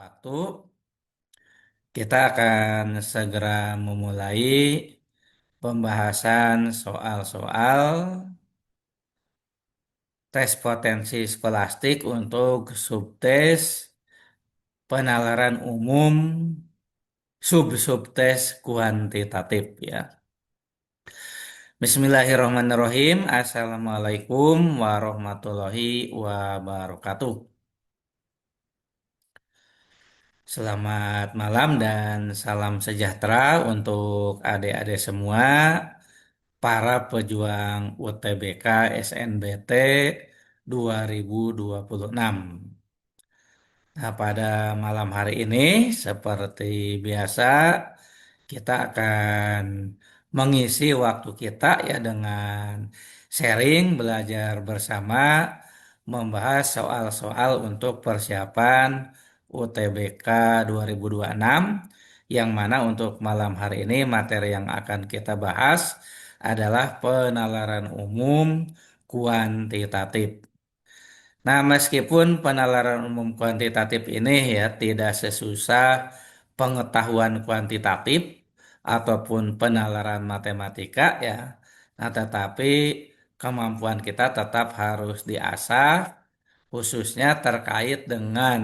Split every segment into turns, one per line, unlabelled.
waktu, kita akan segera memulai pembahasan soal-soal tes potensi skolastik untuk subtes penalaran umum sub-subtes kuantitatif ya. Bismillahirrahmanirrahim. Assalamualaikum warahmatullahi wabarakatuh. Selamat malam dan salam sejahtera untuk adik-adik semua, para pejuang UTBK SNBT 2026. Nah, pada malam hari ini, seperti biasa, kita akan mengisi waktu kita ya dengan sharing, belajar bersama, membahas soal-soal untuk persiapan UTBK 2026, yang mana untuk malam hari ini materi yang akan kita bahas adalah penalaran umum kuantitatif. Nah, meskipun penalaran umum kuantitatif ini ya tidak sesusah pengetahuan kuantitatif ataupun penalaran matematika ya, nah tetapi kemampuan kita tetap harus diasah, khususnya terkait dengan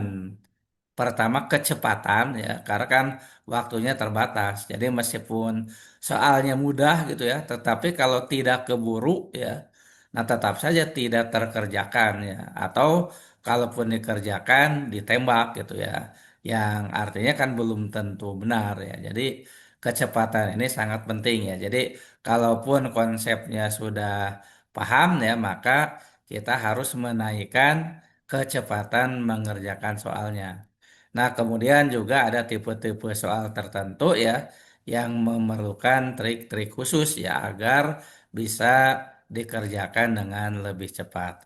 pertama kecepatan ya, karena kan waktunya terbatas. Jadi meskipun soalnya mudah gitu ya, tetapi kalau tidak keburu ya, nah tetap saja tidak terkerjakan ya. Atau kalaupun dikerjakan ditembak gitu ya. Yang artinya kan belum tentu benar ya. Jadi kecepatan ini sangat penting ya. Jadi kalaupun konsepnya sudah paham ya, maka kita harus menaikkan kecepatan mengerjakan soalnya. Nah, kemudian juga ada tipe-tipe soal tertentu ya yang memerlukan trik-trik khusus ya agar bisa dikerjakan dengan lebih cepat.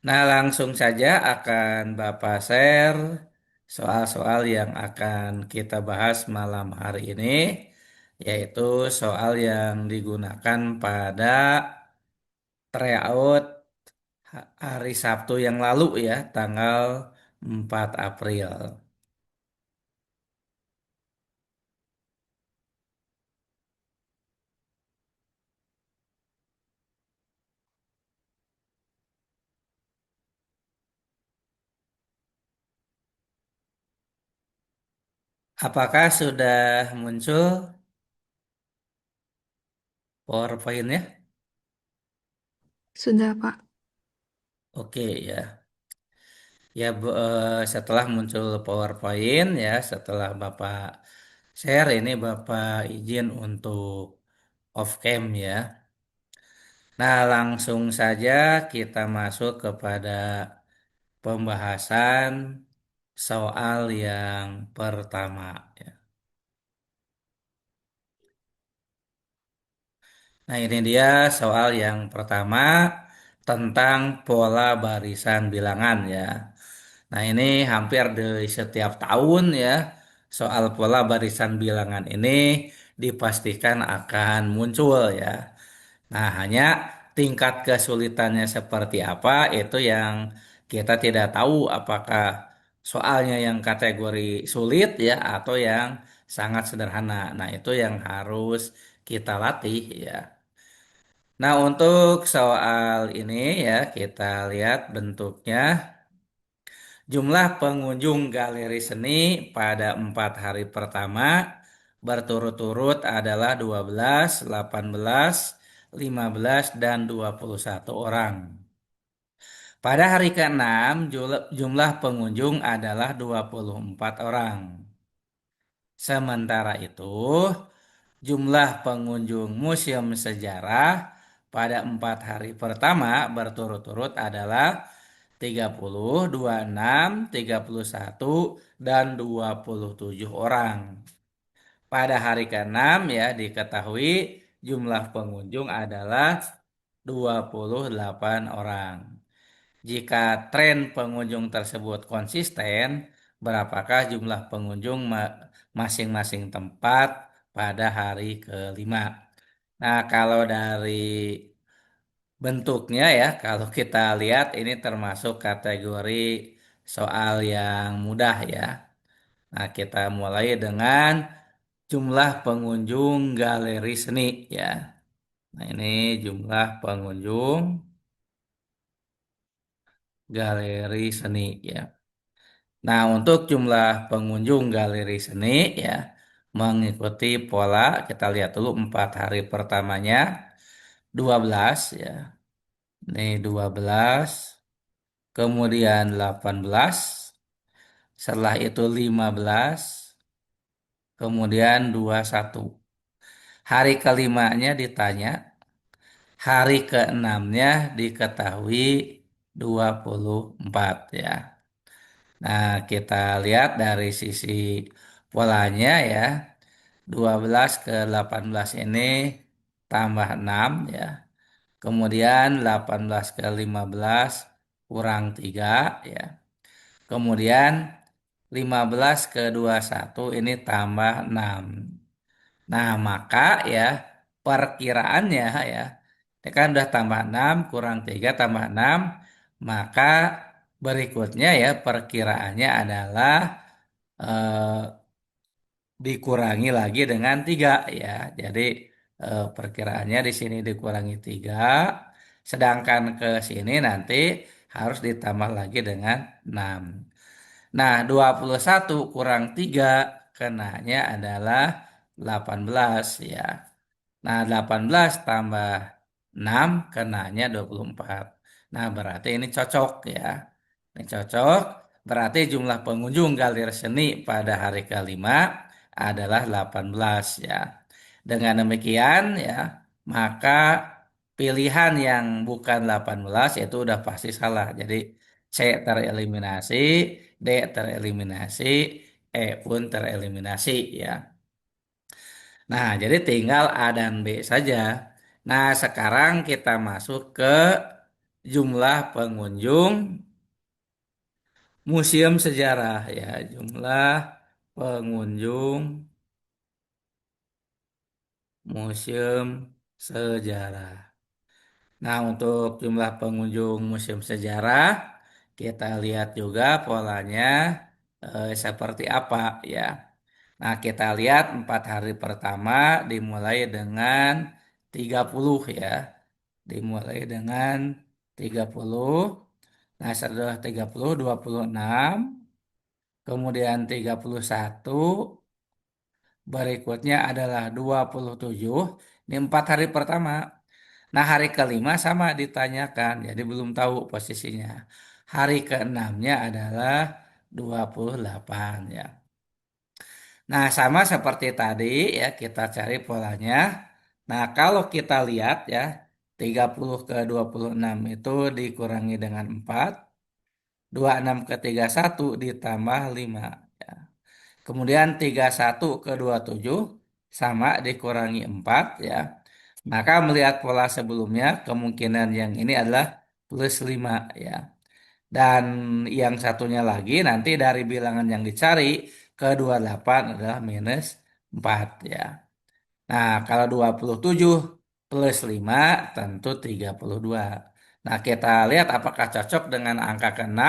Nah, langsung saja akan Bapak share soal-soal yang akan kita bahas malam hari ini, yaitu soal yang digunakan pada tryout hari Sabtu yang lalu ya, tanggal 4 April. Apakah sudah muncul PowerPoint-nya?
Sudah, Pak.
Oke ya. Ya, setelah muncul PowerPoint ya, setelah Bapak share ini Bapak izin untuk off cam ya. Nah, langsung saja kita masuk kepada pembahasan soal yang pertama ya. Nah, ini dia soal yang pertama tentang pola barisan bilangan ya. Nah, ini hampir di setiap tahun ya, soal pola barisan bilangan ini dipastikan akan muncul ya. Nah, hanya tingkat kesulitannya seperti apa itu yang kita tidak tahu, apakah soalnya yang kategori sulit ya atau yang sangat sederhana. Nah, itu yang harus kita latih ya. Nah, untuk soal ini ya kita lihat bentuknya. Jumlah pengunjung galeri seni pada 4 hari pertama berturut-turut adalah 12, 18, 15, dan 21 orang. Pada hari ke-6, jumlah pengunjung adalah 24 orang. Sementara itu, jumlah pengunjung Museum Sejarah pada 4 hari pertama berturut-turut adalah 30, 26, 31, dan 27 orang. Pada hari ke-6 ya diketahui jumlah pengunjung adalah 28 orang. Jika tren pengunjung tersebut konsisten, berapakah jumlah pengunjung masing-masing tempat pada hari kelima? Nah, kalau dari bentuknya ya, kalau kita lihat ini termasuk kategori soal yang mudah ya. Nah, kita mulai dengan jumlah pengunjung galeri seni ya. Nah, ini jumlah pengunjung galeri seni ya. Nah, untuk jumlah pengunjung galeri seni ya, mengikuti pola, kita lihat dulu 4 hari pertamanya, 12 ya. Ini 12, kemudian 18, setelah itu 15, kemudian 21. Hari kelimanya ditanya, hari keenamnya diketahui 24 ya. Nah, kita lihat dari sisi polanya ya. 12 ke 18 ini tambah 6 ya. Kemudian 18 ke 15 kurang 3 ya. Kemudian 15 ke 21 ini tambah 6. Nah, maka ya perkiraannya ya. Ini kan udah tambah 6 kurang 3 tambah 6. Maka berikutnya ya perkiraannya adalah eh, dikurangi lagi dengan 3 ya. Jadi perkiraannya di sini dikurangi 3, sedangkan ke sini nanti harus ditambah lagi dengan 6. Nah, 21 kurang 3 kenanya adalah 18 ya. Nah, 18 tambah 6 kenanya 24. Nah, berarti ini cocok ya. Ini cocok. Berarti jumlah pengunjung galeri seni pada hari kelima adalah 18 ya. Dengan demikian ya, maka pilihan yang bukan 18 itu udah pasti salah. Jadi C tereliminasi, D tereliminasi, E pun tereliminasi ya. Nah, jadi tinggal A dan B saja. Nah, sekarang kita masuk ke jumlah pengunjung museum sejarah ya. Jumlah pengunjung museum sejarah. Nah, untuk jumlah pengunjung museum sejarah, kita lihat juga polanya seperti apa ya. Nah, kita lihat 4 hari pertama dimulai dengan 30 ya. Dimulai dengan 30. Nah, setelah 30, 26. Kemudian 31. Berikutnya adalah 27. Ini 4 hari pertama. Nah, hari kelima sama ditanyakan. Jadi belum tahu posisinya. Hari keenamnya adalah 28 ya. Nah, sama seperti tadi ya, kita cari polanya. Nah, kalau kita lihat ya, 30 ke 26 itu dikurangi dengan 4, 26 ke 31 ditambah 5. Ya. Kemudian 31 ke 27 sama dikurangi 4 ya. Maka melihat pola sebelumnya, kemungkinan yang ini adalah plus 5 ya. Dan yang satunya lagi nanti dari bilangan yang dicari ke 28 adalah minus 4 ya. Nah, kalau 27 plus 5 tentu 32. Nah, kita lihat apakah cocok dengan angka ke-6.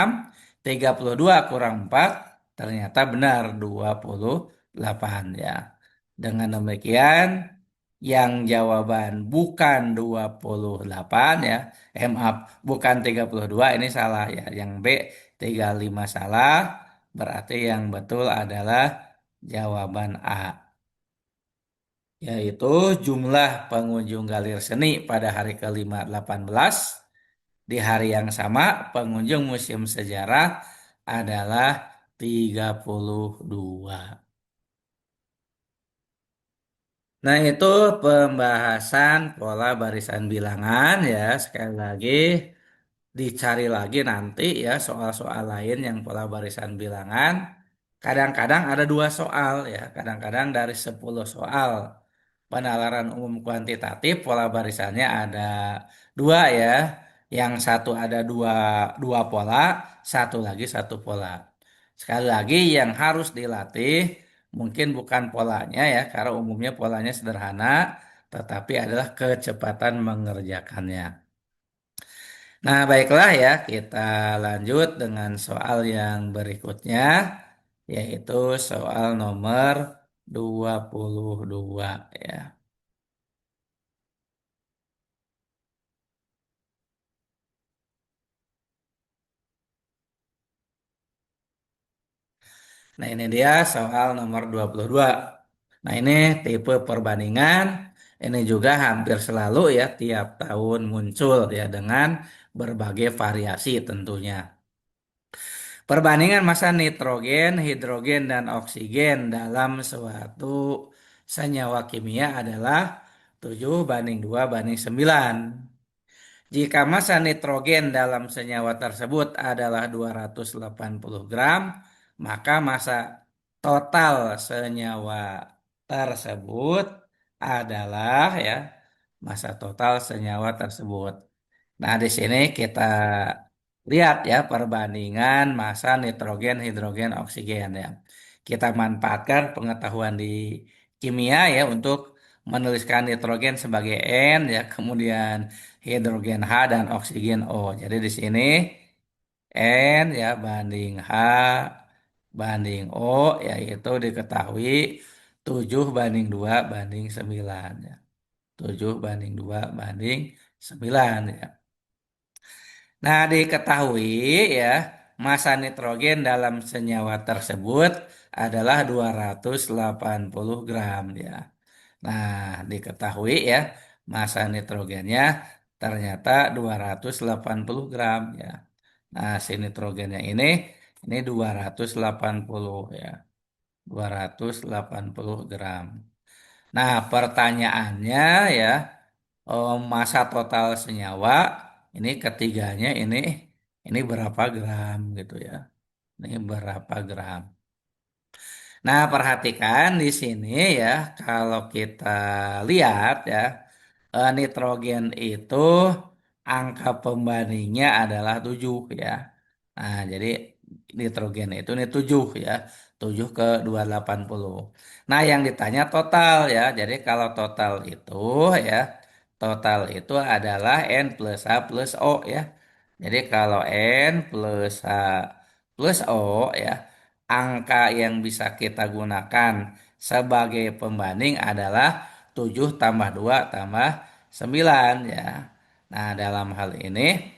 32 kurang 4 ternyata benar 28 ya. Dengan demikian yang jawaban bukan 28 ya. Maaf, bukan 32 ini salah ya. Yang B 35 salah. Berarti yang betul adalah jawaban A, yaitu jumlah pengunjung galeri seni pada hari kelima 18. Di hari yang sama, pengunjung museum sejarah adalah 32. Nah, itu pembahasan pola barisan bilangan ya. Sekali lagi dicari lagi nanti ya soal-soal lain yang pola barisan bilangan. Kadang-kadang ada 2 soal ya, kadang-kadang dari 10 soal. Penalaran umum kuantitatif pola barisannya ada 2 ya. Yang satu ada dua pola, satu lagi satu pola. Sekali lagi yang harus dilatih mungkin bukan polanya ya, karena umumnya polanya sederhana, tetapi adalah kecepatan mengerjakannya. Nah, baiklah ya, kita lanjut dengan soal yang berikutnya, yaitu soal nomor 22 ya. Nah, ini dia soal nomor 22. Nah, ini tipe perbandingan. Ini juga hampir selalu ya tiap tahun muncul ya dengan berbagai variasi tentunya. Perbandingan massa nitrogen, hidrogen, dan oksigen dalam suatu senyawa kimia adalah 7:2:9. Jika massa nitrogen dalam senyawa tersebut adalah 280 gram, maka massa total senyawa tersebut adalah ya massa total senyawa tersebut. Nah, di sini kita lihat ya perbandingan massa nitrogen, hidrogen, oksigen ya. Kita manfaatkan pengetahuan di kimia ya untuk menuliskan nitrogen sebagai N ya, kemudian hidrogen H dan oksigen O. Jadi di sini N ya banding H banding O yaitu diketahui 7:2:9 ya. 7:2:9 ya. Nah, diketahui ya, massa nitrogen dalam senyawa tersebut adalah 280 gram ya. Nah, diketahui ya, massa nitrogennya ternyata 280 gram ya. Nah, si nitrogennya ini 280 ya. 280 gram. Nah, pertanyaannya ya, massa total senyawa ini ketiganya ini berapa gram gitu ya. Ini berapa gram. Nah, perhatikan di sini ya, kalau kita lihat ya, nitrogen itu angka pembandingnya adalah 7 ya. Nah, jadi nitrogen itu ini 7 ya. 7 ke 280. Nah, yang ditanya total ya. Jadi kalau total itu ya, total itu adalah N plus H plus O ya. Jadi kalau N plus H plus O ya, angka yang bisa kita gunakan sebagai pembanding adalah 7 tambah 2 tambah 9 ya. Nah, dalam hal ini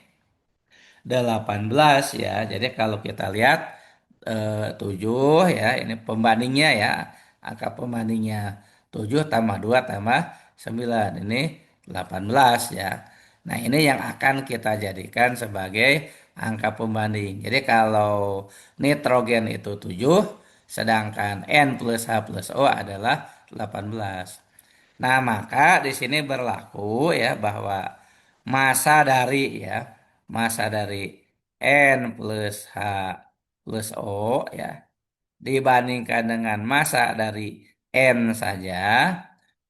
18 ya. Jadi kalau kita lihat 7 ya, ini pembandingnya ya. Angka pembandingnya 7 tambah 2 tambah 9. Ini 18 ya. Nah, ini yang akan kita jadikan sebagai angka pembanding. Jadi kalau nitrogen itu 7, sedangkan N plus H plus O adalah 18. Nah, maka di sini berlaku ya bahwa massa dari N plus H plus O ya dibandingkan dengan massa dari N saja.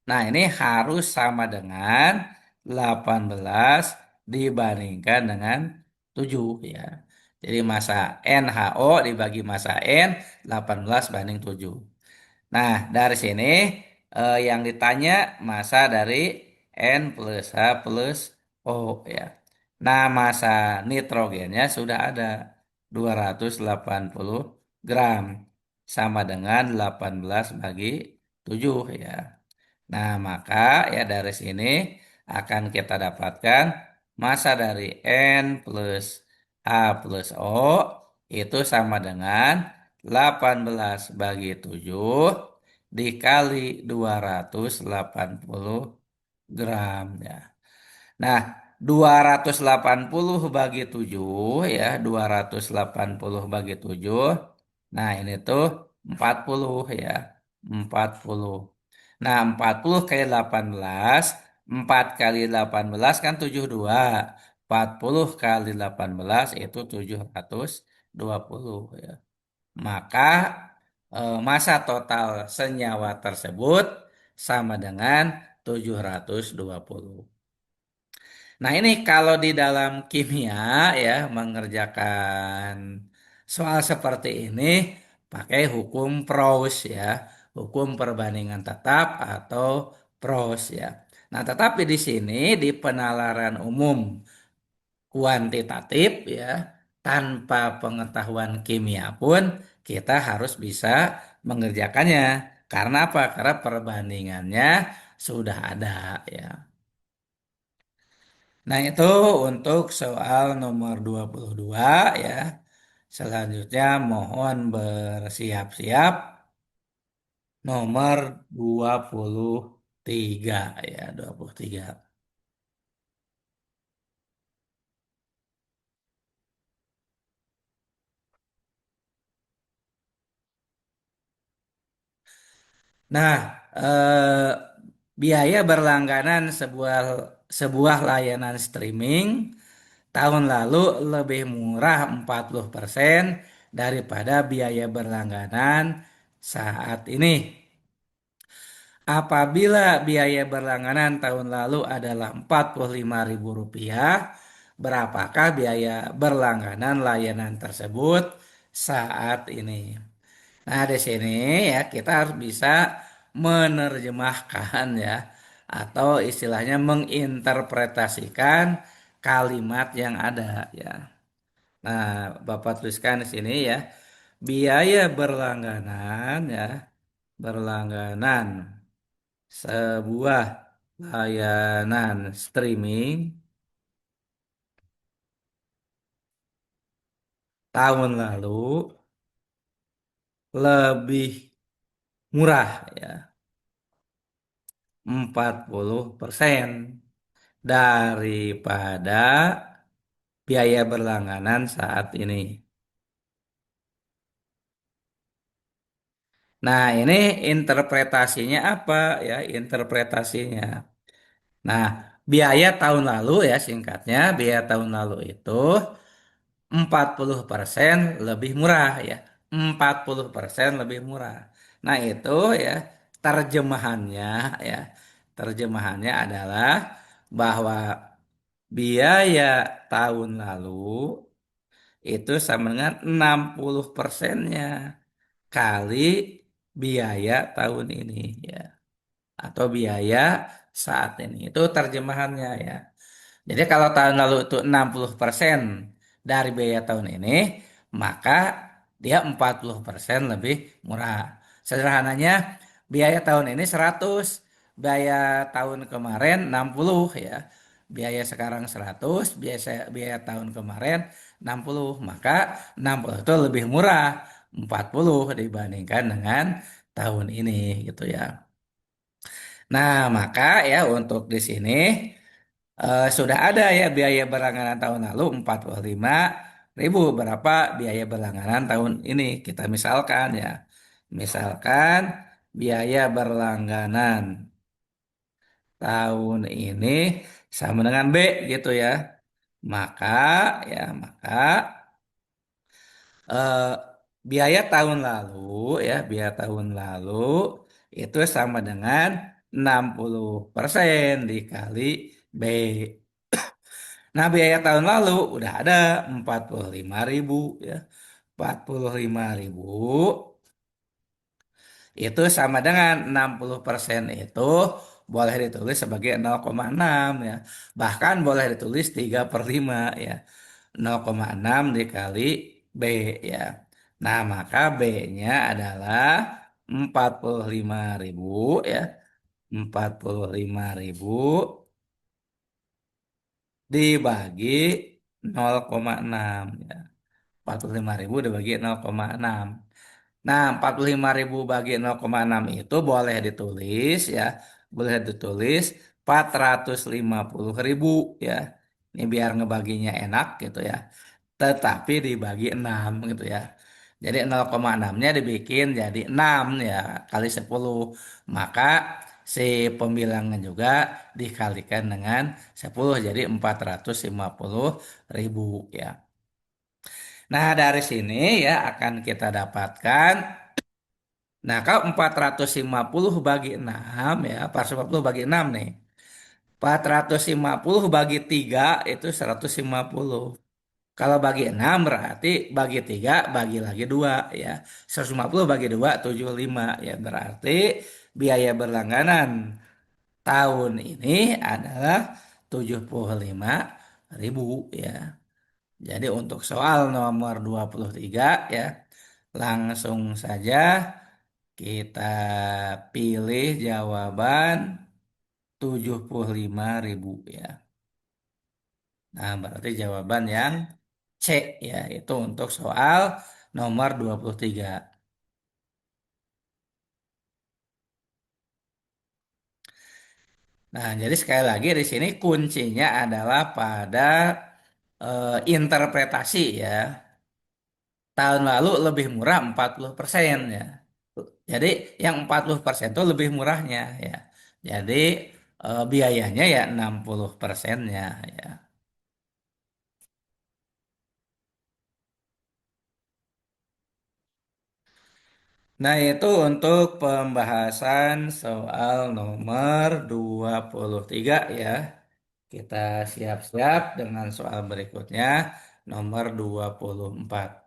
Nah, ini harus sama dengan 18 dibandingkan dengan 7 ya. Jadi massa NHO dibagi massa N 18 banding 7. Nah, dari sini yang ditanya massa dari N plus H plus O ya. Nah, massa nitrogennya sudah ada 280 gram sama dengan 18 bagi 7 ya. Nah, maka ya dari sini akan kita dapatkan massa dari N plus H plus O itu sama dengan 18 bagi 7 dikali 280 gram ya. Nah, 280 bagi 7 ya, 280 bagi 7. Nah, ini tuh 40 ya, 40. Nah, 40 kali 18, 4 kali 18 kan 72. 40 kali 18 itu 720 ya. Maka massa total senyawa tersebut sama dengan 720. Nah, ini kalau di dalam kimia ya mengerjakan soal seperti ini pakai hukum Proust ya, hukum perbandingan tetap atau Proust ya. Nah, tetapi di sini di penalaran umum kuantitatif ya, tanpa pengetahuan kimia pun kita harus bisa mengerjakannya. Karena apa? Karena perbandingannya sudah ada ya. Nah, itu untuk soal nomor 22 ya. Selanjutnya mohon bersiap-siap nomor 23 ya, 23. Nah, biaya berlangganan sebuah sebuah layanan streaming tahun lalu lebih murah 40% daripada biaya berlangganan saat ini. Apabila biaya berlangganan tahun lalu adalah Rp45.000, berapakah biaya berlangganan layanan tersebut saat ini? Nah, di sini ya kita harus bisa menerjemahkan ya atau istilahnya menginterpretasikan kalimat yang ada ya. Nah, Bapak tuliskan di sini ya, biaya berlangganan ya, berlangganan sebuah layanan streaming tahun lalu lebih murah ya, 40% daripada biaya berlangganan saat ini. Nah, ini interpretasinya apa ya? Interpretasinya. Nah, biaya tahun lalu ya singkatnya, biaya tahun lalu itu 40% lebih murah ya. 40% lebih murah. Nah, itu ya terjemahannya ya. Terjemahannya adalah bahwa biaya tahun lalu itu sama dengan 60%-nya kali biaya tahun ini ya. Atau biaya saat ini. Itu terjemahannya ya. Jadi kalau tahun lalu itu 60% dari biaya tahun ini, maka dia 40% lebih murah. Sederhananya, biaya tahun ini 100, biaya tahun kemarin 60 ya. Biaya sekarang 100, biaya tahun kemarin 60. Maka 60 itu lebih murah 40 dibandingkan dengan tahun ini gitu ya. Nah, maka ya untuk di sini sudah ada ya biaya berlangganan tahun lalu 45.000. Berapa biaya berlangganan tahun ini? Kita misalkan ya. Misalkan biaya berlangganan tahun ini sama dengan B gitu ya. Maka maka eh, biaya tahun lalu biaya tahun lalu itu sama dengan 60% dikali B. Nah, biaya tahun lalu udah ada 45.000 ya. 45.000 itu sama dengan 60% itu boleh ditulis sebagai 0,6 ya. Bahkan boleh ditulis 3 per 5 ya. 0,6 dikali B ya. Nah, maka B-nya adalah 45.000 ya. 45.000 dibagi 0,6 ya. 45.000 dibagi 0,6. Nah, 45.000 bagi 0,6 itu boleh ditulis ya. Boleh ditulis 450.000 ya. Ini biar ngebaginya enak gitu ya. Tetapi dibagi 6 gitu ya. Jadi 0,6-nya dibikin jadi 6 ya kali 10. Maka si pembilangan juga dikalikan dengan 10 jadi 450.000 ya. Nah, dari sini ya akan kita dapatkan. Nah, kalau 450 bagi 6 ya, 450 bagi 6 nih. 450 bagi 3 itu 150. Kalau bagi 6 berarti bagi 3 bagi lagi 2 ya. 150 bagi 2 75 ya. Berarti biaya berlangganan tahun ini adalah 75 ribu ya. Jadi untuk soal nomor 23 ya, langsung saja kita pilih jawaban 75.000 ya. Nah, berarti jawaban yang C ya, itu untuk soal nomor 23. Nah, jadi sekali lagi di sini kuncinya adalah pada interpretasi ya. Tahun lalu lebih murah 40% ya. Jadi yang 40% itu lebih murahnya ya. Jadi biayanya ya 60%-nya ya. Nah, itu untuk pembahasan soal nomor 23 ya. Kita siap-siap dengan soal berikutnya nomor 24.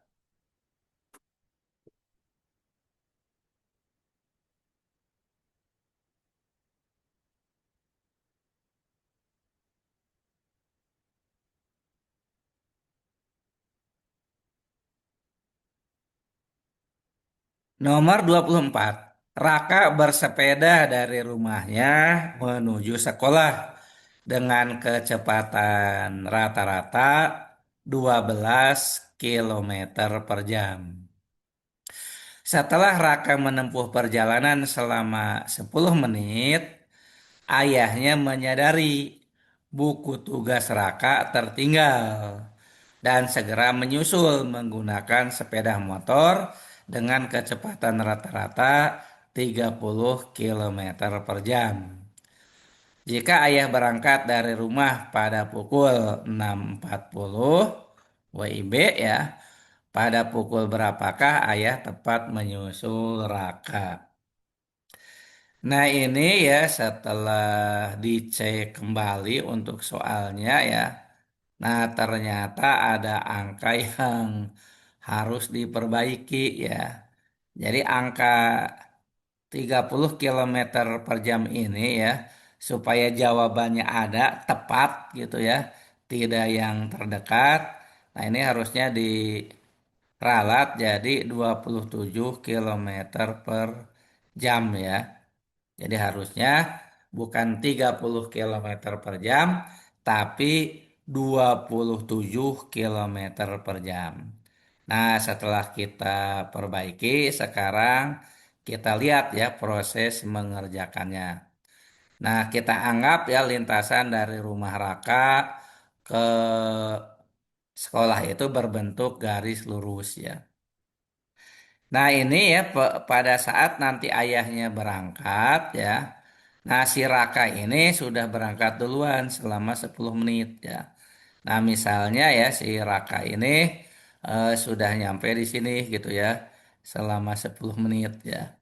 Nomor 24. Raka bersepeda dari rumahnya menuju sekolah dengan kecepatan rata-rata 12 kilometer per jam. Setelah Raka menempuh perjalanan selama 10 menit, ayahnya menyadari buku tugas Raka tertinggal dan segera menyusul menggunakan sepeda motor dengan kecepatan rata-rata 30 kilometer per jam. Jika ayah berangkat dari rumah pada pukul 6.40 WIB ya, pada pukul berapakah ayah tepat menyusul Raka? Nah, ini ya setelah dicek kembali untuk soalnya ya. Nah, ternyata ada angka yang harus diperbaiki ya. Jadi angka 30 kilometer per jam ini ya, supaya jawabannya ada tepat gitu ya, tidak yang terdekat. Nah, ini harusnya diralat jadi 27 kilometer per jam ya. Jadi harusnya bukan 30 kilometer per jam, tapi 27 kilometer per jam. Nah, setelah kita perbaiki, sekarang kita lihat ya proses mengerjakannya. Nah, kita anggap ya lintasan dari rumah Raka ke sekolah itu berbentuk garis lurus ya. Nah, ini ya pada saat nanti ayahnya berangkat ya. Nah, si Raka ini sudah berangkat duluan selama 10 menit ya. Nah, misalnya ya si Raka ini sudah nyampe di sini gitu ya selama 10 menit ya.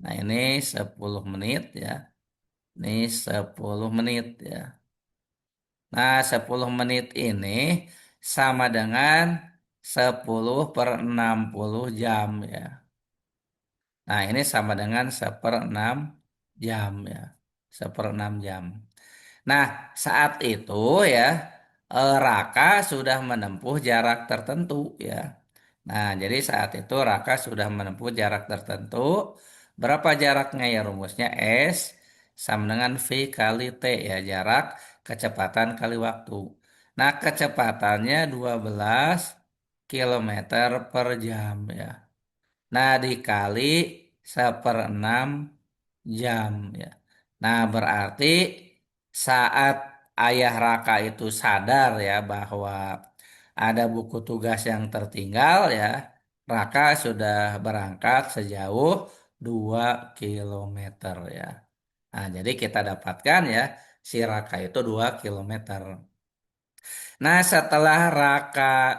Nah, ini 10 menit ya. Ini 10 menit ya. Nah, 10 menit ini sama dengan 10 per 60 jam ya. Nah, ini sama dengan 1/6 jam ya. 1/6 jam. Nah, saat itu ya Raka sudah menempuh jarak tertentu ya. Nah, jadi saat itu Raka sudah menempuh jarak tertentu. Berapa jaraknya ya rumusnya S sama dengan V kali T ya, jarak kecepatan kali waktu. Nah, kecepatannya 12 kilometer per jam ya. Nah, dikali 1/6 jam ya. Nah, berarti saat ayah Raka itu sadar ya bahwa ada buku tugas yang tertinggal ya, Raka sudah berangkat sejauh 2 kilometer ya. Nah, jadi kita dapatkan ya si Raka itu 2 kilometer. Nah, setelah Raka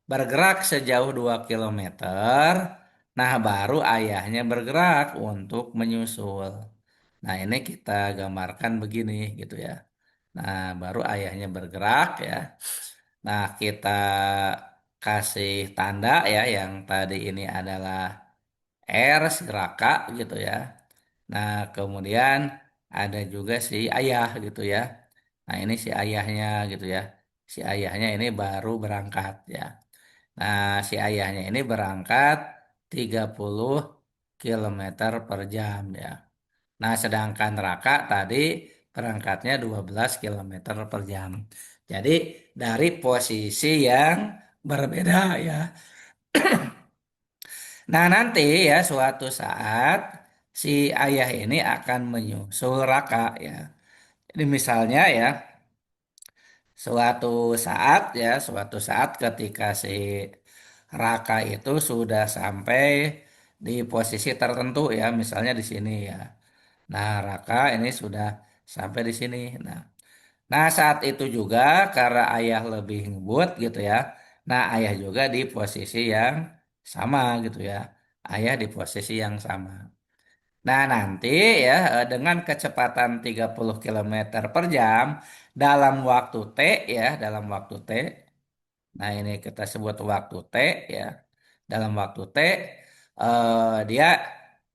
bergerak sejauh 2 kilometer, nah baru ayahnya bergerak untuk menyusul. Nah, ini kita gambarkan begini gitu ya. Nah, baru ayahnya bergerak ya. Nah, kita kasih tanda ya yang tadi ini adalah R si Raka gitu ya. Nah, kemudian ada juga si ayah gitu ya. Nah, ini si ayahnya gitu ya. Si ayahnya ini baru berangkat ya. Nah, si ayahnya ini berangkat 30 kilometer per jam ya. Nah, sedangkan Raka tadi berangkatnya 12 kilometer per jam. Jadi dari posisi yang berbeda ya. Nah, nanti ya suatu saat si ayah ini akan menyusul Raka ya. Jadi misalnya ya, suatu saat ketika si Raka itu sudah sampai di posisi tertentu ya, misalnya di sini ya. Nah, Raka ini sudah sampai di sini. Nah, saat itu juga karena ayah lebih ngebut gitu ya. Nah, ayah juga di posisi yang sama gitu ya. Ayah di posisi yang sama. Nah, nanti ya dengan kecepatan 30 kilometer per jam dalam waktu T ya, dalam waktu T. Nah, ini kita sebut waktu T ya. Dalam waktu T dia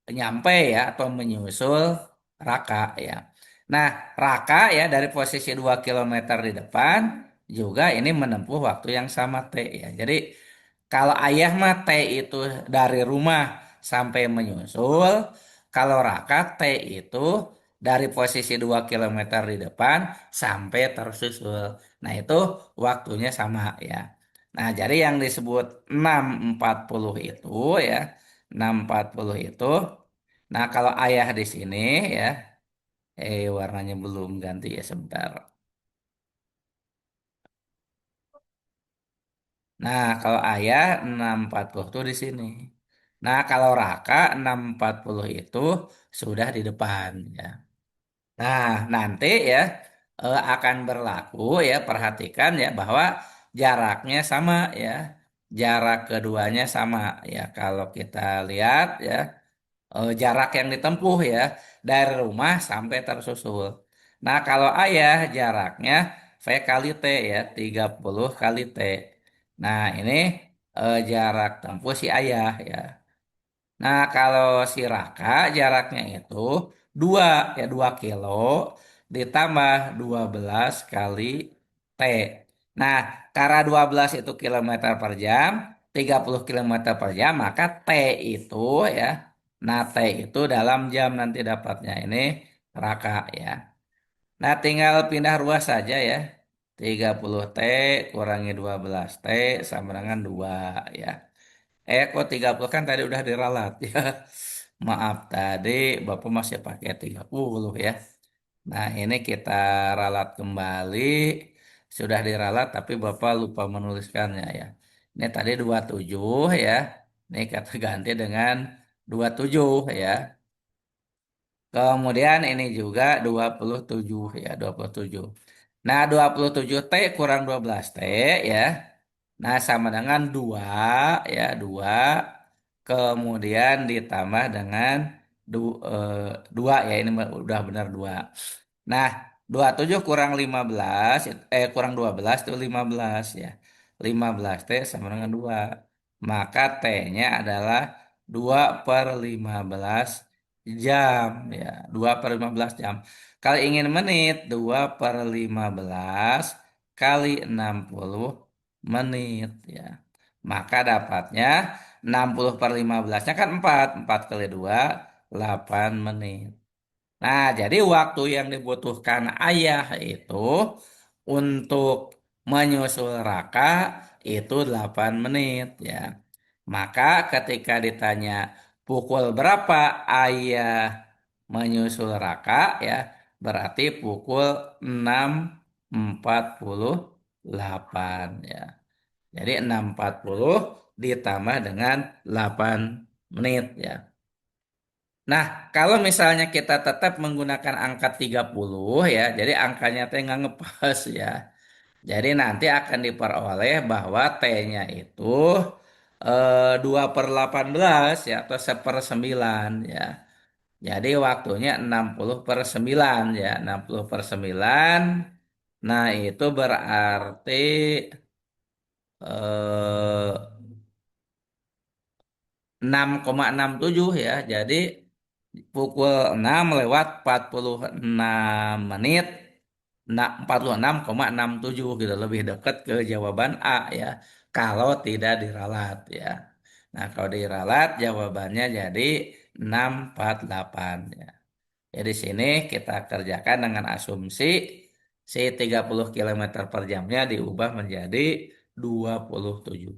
nyampe ya atau menyusul Raka ya. Nah, Raka ya dari posisi 2 kilometer di depan juga ini menempuh waktu yang sama T ya. Jadi kalau ayah mah T itu dari rumah sampai menyusul, kalau Raka T itu dari posisi 2 kilometer di depan sampai tersusul. Nah, itu waktunya sama ya. Nah, jadi yang disebut 6.40 itu ya, 6.40 itu. Nah, kalau ayah di sini ya, warnanya belum ganti ya sebentar. Nah, kalau ayah 6.40 itu di sini. Nah, kalau Raka 6.40 itu sudah di depan ya. Nah, nanti ya akan berlaku ya, perhatikan ya bahwa jaraknya sama ya. Jarak keduanya sama ya. Kalau kita lihat ya jarak yang ditempuh ya dari rumah sampai tersusul. Nah, kalau ayah jaraknya V kali T ya, 30 kali T. Nah, ini jarak tempuh si ayah ya. Nah, kalau si Raka jaraknya itu 2 ya 2 kilo ditambah 12 kali T. Nah, karena 12 itu kilometer per jam, 30 kilometer per jam, maka T itu ya. Nah, T itu dalam jam nanti dapatnya ini Raka ya. Nah, tinggal pindah ruas saja ya. 30 T kurangi 12 T sama dengan 2 ya. Kok 30 kan tadi udah diralat ya. Maaf tadi Bapak masih pakai 30 ya. Nah, ini kita ralat kembali. Sudah diralat tapi Bapak lupa menuliskannya ya. Ini tadi 27 ya. Ini kata ganti dengan 27 ya. Kemudian ini juga 27 ya, 27. Nah, 27 T kurang 12 T ya. Nah, sama dengan 2 ya, 2 kemudian ditambah dengan 2 ya, ini udah benar 2. Nah, 27 kurang 15 kurang 12 itu 15 ya. 15 T sama dengan 2. Maka T-nya adalah 2 per 15 jam ya. 2 per 15 jam. Kalau ingin menit, 2 per 15 kali 60 menit ya. Maka dapatnya 60 per 15-nya kan 4. 4 kali 2, 8 menit. Nah, jadi waktu yang dibutuhkan ayah itu untuk menyusul Raka itu 8 menit ya. Maka ketika ditanya pukul berapa ayah menyusul Raka ya, berarti pukul 6.48 ya. Jadi 6.40 ditambah dengan 8 menit ya. Nah, kalau misalnya kita tetap menggunakan angka 30 ya, jadi angkanya teh nggak ngepas ya. Jadi nanti akan diperoleh bahwa T-nya itu 2 per 18 ya, atau 1/9 ya. Jadi waktunya 60 per 9 ya, 60 per 9. Nah, itu berarti 6,67 ya. Jadi pukul 6 lewat 46 menit. 46,67 gitu, lebih dekat ke jawaban A ya. Kalau tidak diralat ya. Nah, kalau diralat jawabannya jadi 648 ya. Jadi sini kita kerjakan dengan asumsi si 30 kilometer per jamnya diubah menjadi 27.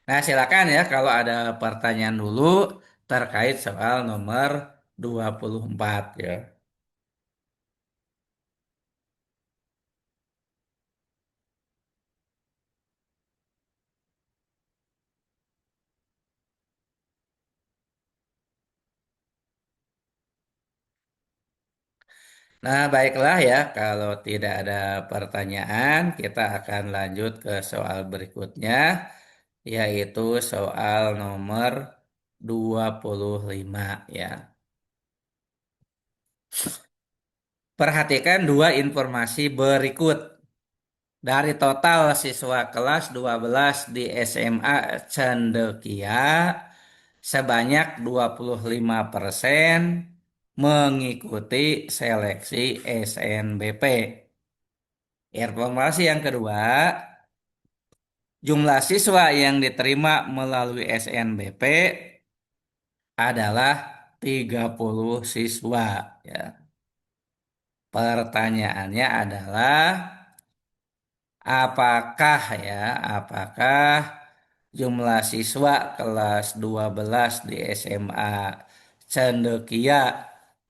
Nah, silakan ya kalau ada pertanyaan dulu terkait soal nomor 24 ya. Nah, baiklah ya, kalau tidak ada pertanyaan, kita akan lanjut ke soal berikutnya, yaitu soal nomor 25 ya. Perhatikan dua informasi berikut. Dari total siswa kelas 12 di SMA Cendekia, sebanyak 25% mengikuti seleksi SNBP. Informasi yang kedua, jumlah siswa yang diterima melalui SNBP adalah 30 siswa. Ya. Pertanyaannya adalah apakah ya, apakah jumlah siswa kelas 12 di SMA Cendekia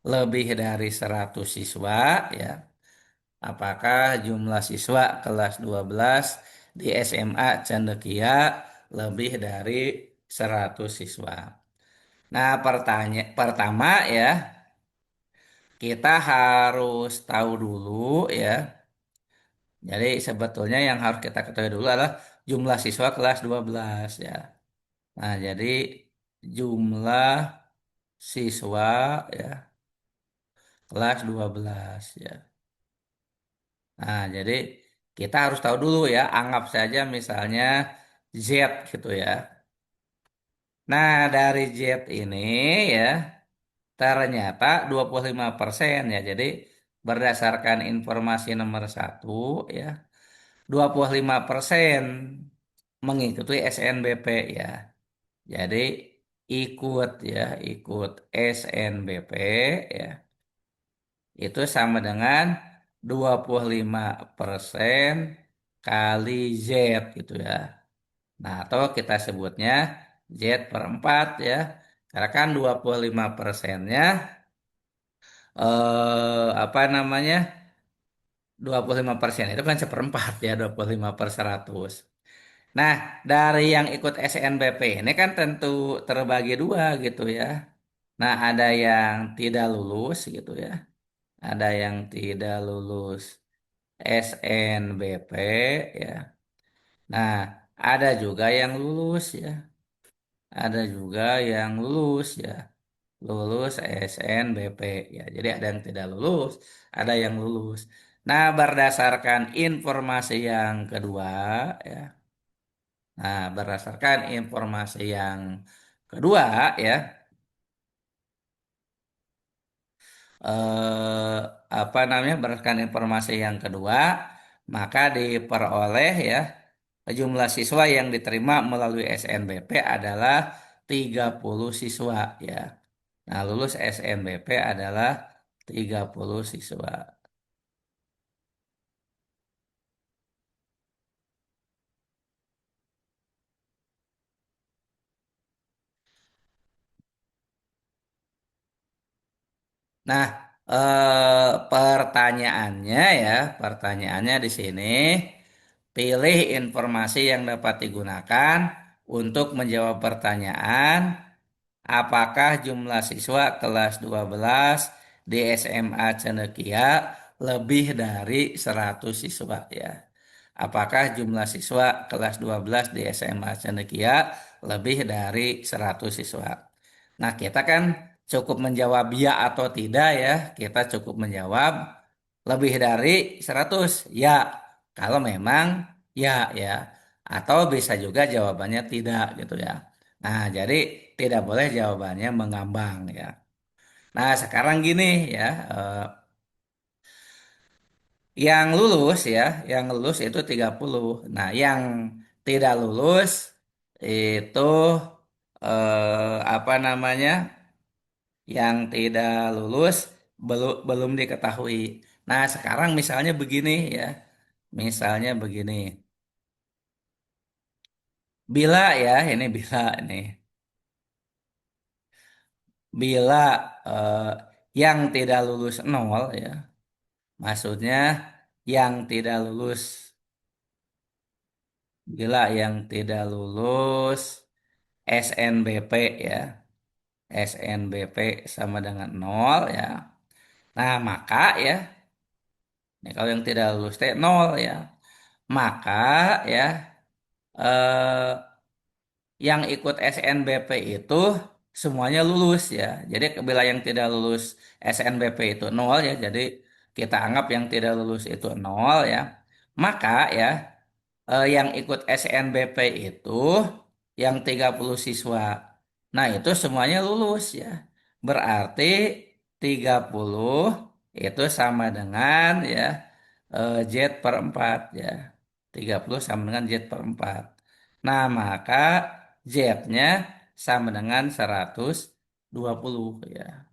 lebih dari 100 siswa ya? Apakah jumlah siswa kelas 12 di SMA Cendekia lebih dari 100 siswa? Nah, pertama ya, kita harus tahu dulu ya. Jadi sebetulnya yang harus kita ketahui dulu adalah jumlah siswa kelas 12 ya. Nah, jadi jumlah siswa ya kelas 12 ya. Nah, jadi kita harus tahu dulu ya, anggap saja misalnya Z gitu ya. Nah, dari Z ini ya ternyata 25% ya. Jadi berdasarkan informasi nomor satu ya, 25% mengikuti SNBP ya. Jadi ikut ya, ikut SNBP ya. Itu sama dengan 25% kali Z gitu ya. Nah, atau kita sebutnya Z per 4 ya. Karena kan 25%-nya apa namanya? 25% itu kan seperempat ya, 25 per 100. Nah, dari yang ikut SNBP ini kan tentu terbagi dua gitu ya. Nah, ada yang tidak lulus gitu ya. Ada yang tidak lulus SNBP ya. Nah, ada juga yang lulus ya. Ada juga yang lulus ya. Lulus SNBP ya. Jadi ada yang tidak lulus, ada yang lulus. Nah, berdasarkan informasi yang kedua ya. Nah, berdasarkan informasi yang kedua ya, eh, apa namanya berdasarkan informasi yang kedua, maka diperoleh ya jumlah siswa yang diterima melalui SNBP adalah 30 siswa ya. Nah, lulus SNBP adalah 30 siswa. Nah, pertanyaannya ya, pertanyaannya di sini, pilih informasi yang dapat digunakan untuk menjawab pertanyaan. Apakah jumlah siswa kelas 12 di SMA Cendekia lebih dari 100 siswa ya? Apakah jumlah siswa kelas 12 di SMA Cendekia lebih dari 100 siswa? Nah, kita kan cukup menjawab ya atau tidak ya. Kita cukup menjawab lebih dari 100 ya. Kalau memang ya ya. Atau bisa juga jawabannya tidak gitu ya. Nah, jadi tidak boleh jawabannya mengambang ya. Nah, sekarang gini ya, Yang lulus ya, yang lulus itu 30. Nah, yang tidak lulus itu apa namanya? Yang tidak lulus belum belum diketahui. Nah, sekarang misalnya begini ya. Misalnya begini. Bila ya, ini bila ini. Bila eh, yang tidak lulus nol ya. Maksudnya yang tidak lulus, bila yang tidak lulus SNBP ya. SNBP sama dengan nol ya. Nah, maka ya, ini kalau yang tidak lulus T nol ya. Maka ya eh, yang ikut SNBP itu semuanya lulus ya. Jadi bila yang tidak lulus SNBP itu nol ya. Jadi kita anggap yang tidak lulus itu nol ya. Maka ya yang ikut SNBP itu yang 30 siswa. Nah, itu semuanya lulus ya. Berarti 30 itu sama dengan ya Z per 4 ya. 30 sama dengan Z per 4. Nah, maka Z-nya sama dengan 120 ya.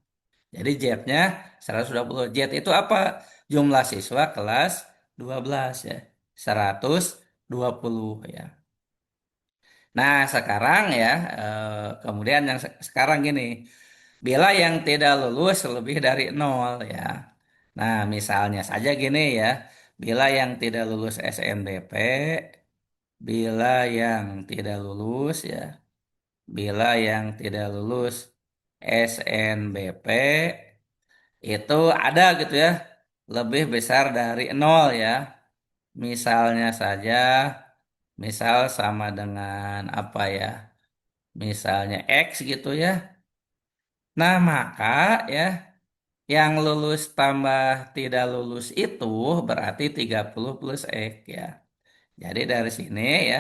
Jadi Z-nya 120. Z itu apa? Jumlah siswa kelas 12 ya. 120 ya. Nah, sekarang ya, kemudian yang sekarang gini, bila yang tidak lulus lebih dari nol ya. Nah, misalnya saja gini ya, bila yang tidak lulus SNBP, bila yang tidak lulus ya, bila yang tidak lulus SNBP itu ada gitu ya, lebih besar dari nol ya. Misalnya saja, misal sama dengan apa ya? Misalnya X gitu ya. Nah, maka ya yang lulus tambah tidak lulus itu berarti 30 plus X ya. Jadi dari sini ya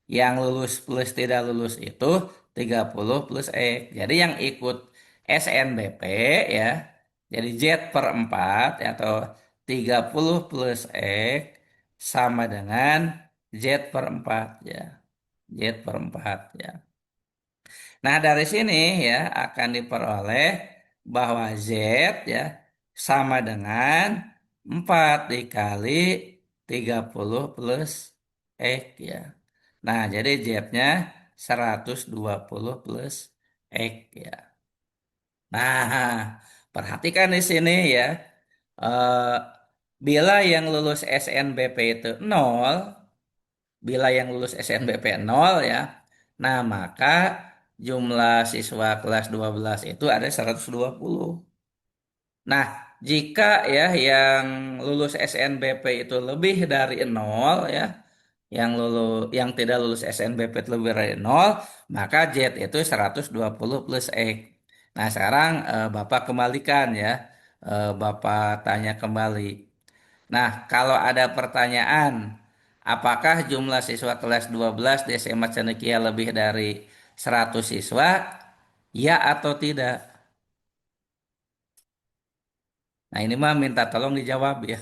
yang lulus plus tidak lulus itu 30 plus X. Jadi yang ikut SNBP ya. Jadi Z per 4 ya, atau 30 plus X sama dengan Z per 4 ya. Z per 4 ya. Nah, dari sini ya akan diperoleh bahwa Z ya sama dengan 4 dikali 30 plus X ya. Nah, jadi Z-nya 120 plus X ya. Nah, perhatikan di sini ya. Eh, bila yang lulus SNBP itu nol, bila yang lulus SNBP nol ya. Nah, maka jumlah siswa kelas 12 itu ada 120. Nah, jika ya yang lulus SNBP itu lebih dari nol ya, yang tidak lulus SNBP itu lebih dari nol, maka Z itu 120 plus X. Nah, sekarang Bapak kembalikan ya. Bapak tanya kembali. Nah, kalau ada pertanyaan, apakah jumlah siswa kelas 12 di SMA Cendekia lebih dari 100 siswa? Ya atau tidak? Nah, ini mah minta tolong dijawab ya.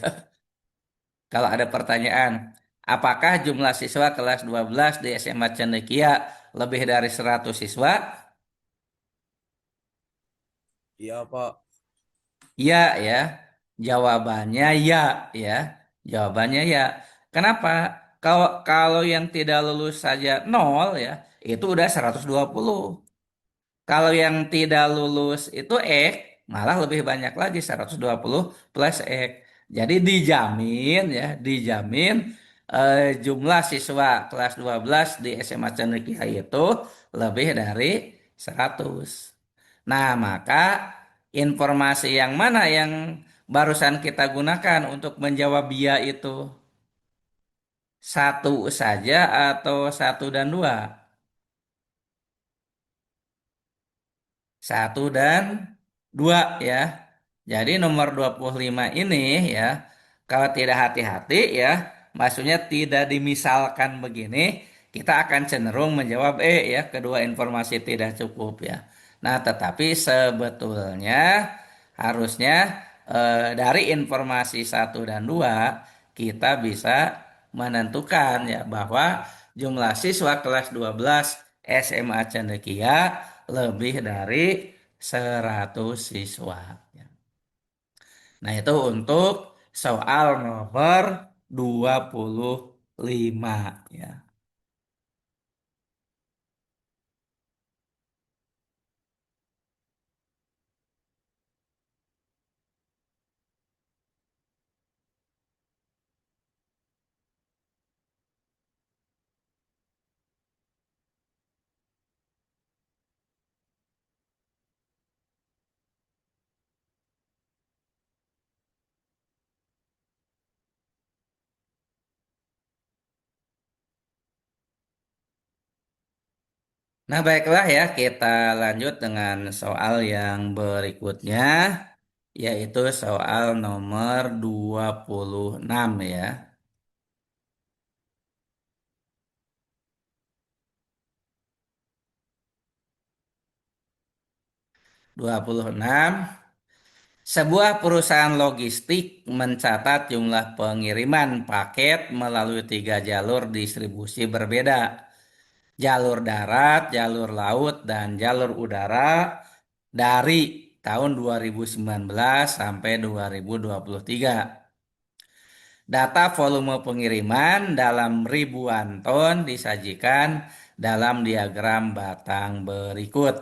Kalau ada pertanyaan, apakah jumlah siswa kelas 12 di SMA Cendekia lebih dari 100 siswa?
Iya, Pak.
Ya, ya. Jawabannya ya, ya. Jawabannya ya. Kenapa? Kalau kalau yang tidak lulus saja nol ya, itu udah 120. Kalau yang tidak lulus itu malah lebih banyak lagi 120 plus Jadi dijamin ya, dijamin jumlah siswa kelas 12 di SMA Cendekia itu lebih dari 100. Nah, maka informasi yang mana yang barusan kita gunakan untuk menjawab dia itu? Satu saja atau satu dan dua? Satu dan dua ya. Jadi nomor 25 ini ya, kalau tidak hati-hati ya, maksudnya tidak dimisalkan begini, kita akan cenderung menjawab ya, kedua informasi tidak cukup ya. Nah, tetapi sebetulnya harusnya dari informasi satu dan dua kita bisa menentukan ya bahwa jumlah siswa kelas 12 SMA Cendekia lebih dari 100 siswa. Ya. Nah, itu untuk soal nomor 25 ya. Nah, baiklah ya, kita lanjut dengan soal yang berikutnya, yaitu soal nomor 26 ya. 26. Sebuah perusahaan logistik mencatat jumlah pengiriman paket melalui tiga jalur distribusi berbeda. Jalur darat, jalur laut, dan jalur udara dari tahun 2019 sampai 2023. Data volume pengiriman dalam ribuan ton disajikan dalam diagram batang berikut.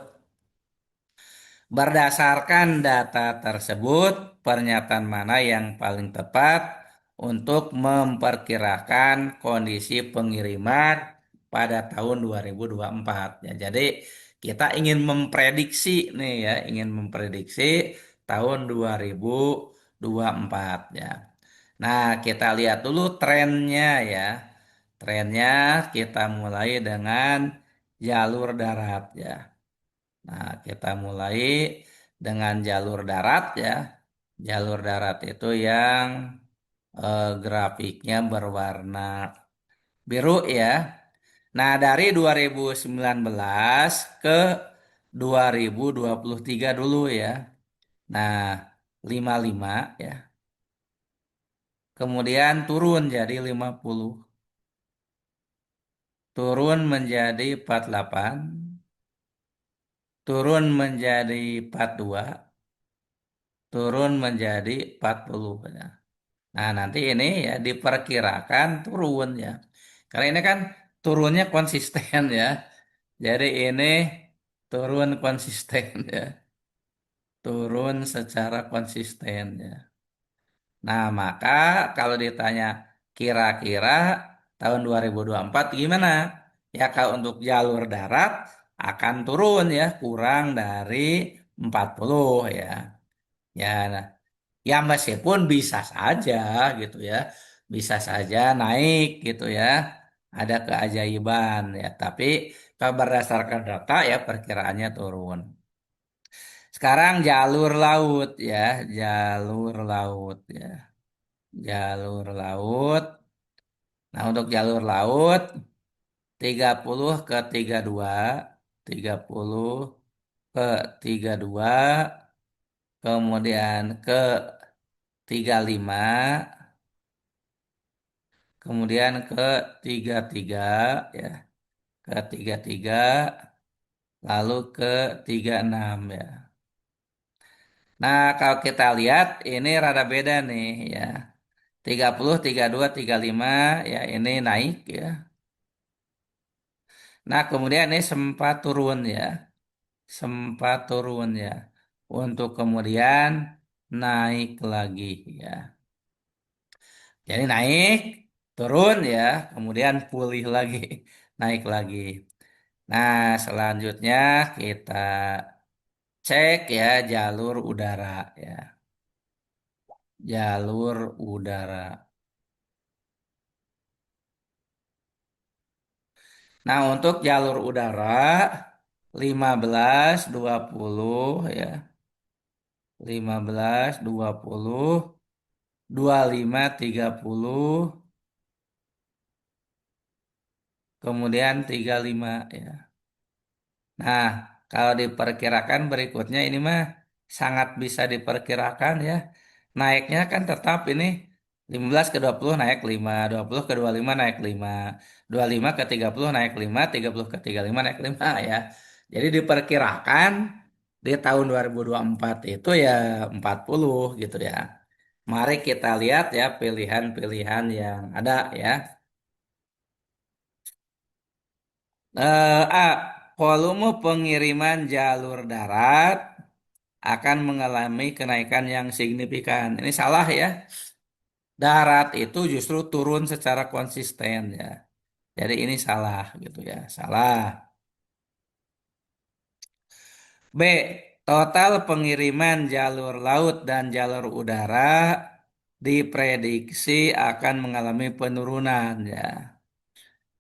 Berdasarkan data tersebut, pernyataan mana yang paling tepat untuk memperkirakan kondisi pengiriman pada tahun 2024? Ya, jadi kita ingin memprediksi nih ya, ingin memprediksi tahun 2024 ya. Nah, kita lihat dulu trennya ya. Trennya kita mulai dengan jalur darat ya. Nah, kita mulai dengan jalur darat ya. Jalur darat itu yang grafiknya berwarna biru ya. Nah, dari 2019 ke 2023 dulu ya. Nah, 55 ya. Kemudian turun jadi 50. Turun menjadi 48. Turun menjadi 42. Turun menjadi 40 ya. Nah, nanti ini ya diperkirakan turun ya. Karena ini kan turunnya konsisten ya. Jadi ini turun konsisten ya. Turun secara konsisten ya. Nah, maka kalau ditanya kira-kira tahun 2024 gimana? Ya, kalau untuk jalur darat akan turun ya, kurang dari 40 ya. Ya, nah, ya meskipun bisa saja gitu ya, bisa saja naik gitu ya, ada keajaiban ya. Tapi kalau berdasarkan data ya perkiraannya turun. Sekarang jalur laut ya, jalur laut ya, jalur laut. Nah untuk jalur laut 30 ke 32, 30 ke 32, kemudian ke 35. Kemudian ke 33 ya, ke 33 lalu ke 36 ya. Nah, kalau kita lihat ini rada beda nih ya. 30, 32, 35 ya ini naik ya. Nah, kemudian ini sempat turun ya. Sempat turun ya. Untuk kemudian naik lagi ya. Jadi naik, turun ya, kemudian pulih lagi, naik lagi. Nah, selanjutnya kita cek ya jalur udara ya. Jalur udara. Nah, untuk jalur udara 15, 20 ya. 15, 20, 25, 30, kemudian 35 ya. Nah, kalau diperkirakan berikutnya ini mah sangat bisa diperkirakan ya. naiknya kan tetap ini 15 ke 20 naik 5, 20 ke 25 naik 5, 25 ke 30 naik 5, 30 ke 35 naik 5 ya. Jadi diperkirakan di tahun 2024 itu ya 40 gitu ya. Mari kita lihat ya pilihan-pilihan yang ada ya. A. Volume pengiriman jalur darat akan mengalami kenaikan yang signifikan. Ini salah ya. Darat itu justru turun secara konsisten ya. Jadi ini salah gitu ya. Salah. B. Total pengiriman jalur laut dan jalur udara diprediksi akan mengalami penurunan ya.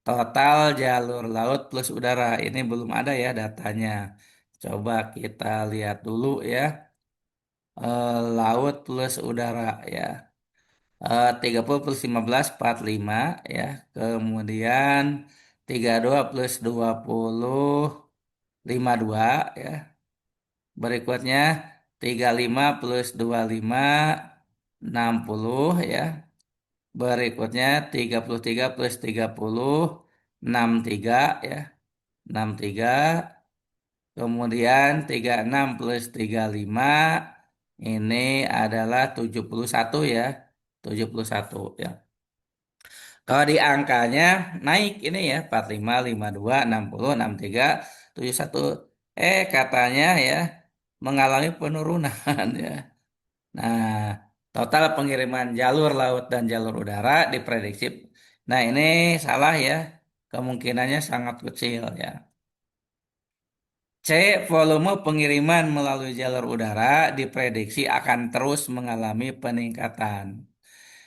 Total jalur laut plus udara ini belum ada ya datanya. Coba kita lihat dulu ya. Laut plus udara ya. 30 plus 15, 45 ya. Kemudian 32 plus 20, 52 ya. Berikutnya 35 plus 25, 60 ya. Berikutnya 33 plus 30, 63 ya. 63. Kemudian 36 plus 35 ini adalah 71 ya. 71 ya. Kalau di angkanya naik ini ya 45, 52, 60, 63, 71. Katanya ya mengalami penurunan ya. Nah, total pengiriman jalur laut dan jalur udara diprediksi. Nah, ini salah ya. Kemungkinannya sangat kecil ya. C. Volume pengiriman melalui jalur udara diprediksi akan terus mengalami peningkatan.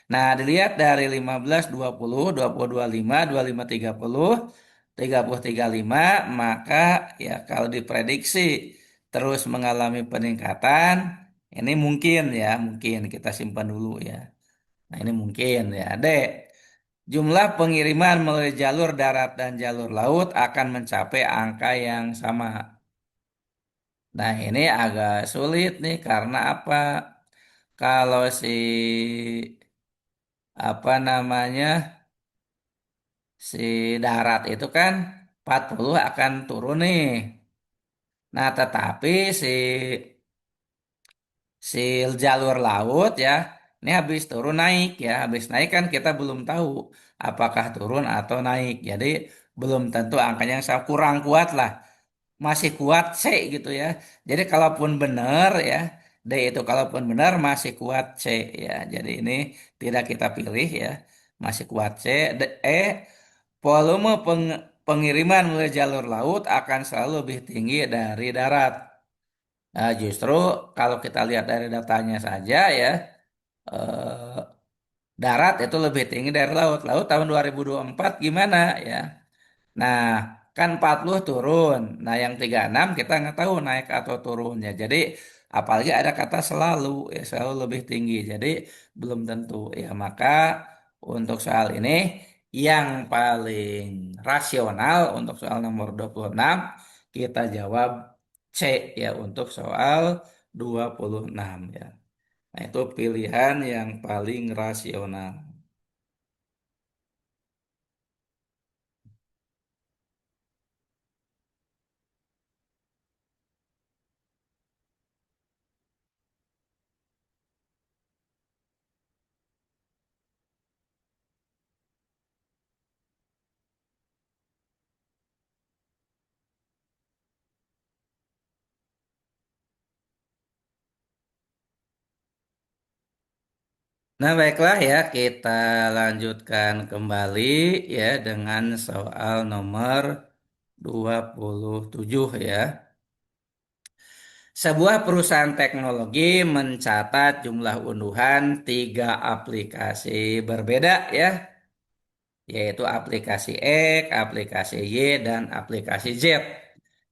Nah, dilihat dari 15, 20, 20, 25, 25, 30, 30, 35, maka ya kalau diprediksi terus mengalami peningkatan, ini mungkin ya, mungkin kita simpan dulu ya. Nah, ini mungkin ya. D. Jumlah pengiriman melalui jalur darat dan jalur laut akan mencapai angka yang sama. Nah, ini agak sulit nih karena apa? Kalau apa namanya si darat itu kan 40 akan turun nih. Nah, tetapi si jalur laut ya, ini habis turun naik ya. Habis naik kan kita belum tahu apakah turun atau naik. Jadi belum tentu angkanya yang sama, kurang kuat lah. Masih kuat C gitu ya. Jadi kalaupun benar ya, D itu kalaupun benar masih kuat C ya. Jadi ini tidak kita pilih ya. Masih kuat C. Volume pengiriman melalui jalur laut akan selalu lebih tinggi dari darat. Nah, justru kalau kita lihat dari datanya saja ya, eh, darat itu lebih tinggi dari laut. Laut tahun 2024 gimana ya? Nah, kan 40 turun. Nah, yang 36 kita nggak tahu naik atau turunnya. Jadi, apalagi ada kata selalu, ya selalu lebih tinggi. Jadi, belum tentu. Ya, maka untuk soal ini, yang paling rasional untuk soal nomor 26, kita jawab C ya untuk soal 26 ya. Nah, itu pilihan yang paling rasional. Nah, baiklah ya, kita lanjutkan kembali ya dengan soal nomor 27 ya. Sebuah perusahaan teknologi mencatat jumlah unduhan tiga aplikasi berbeda ya, yaitu aplikasi X, aplikasi Y, dan aplikasi Z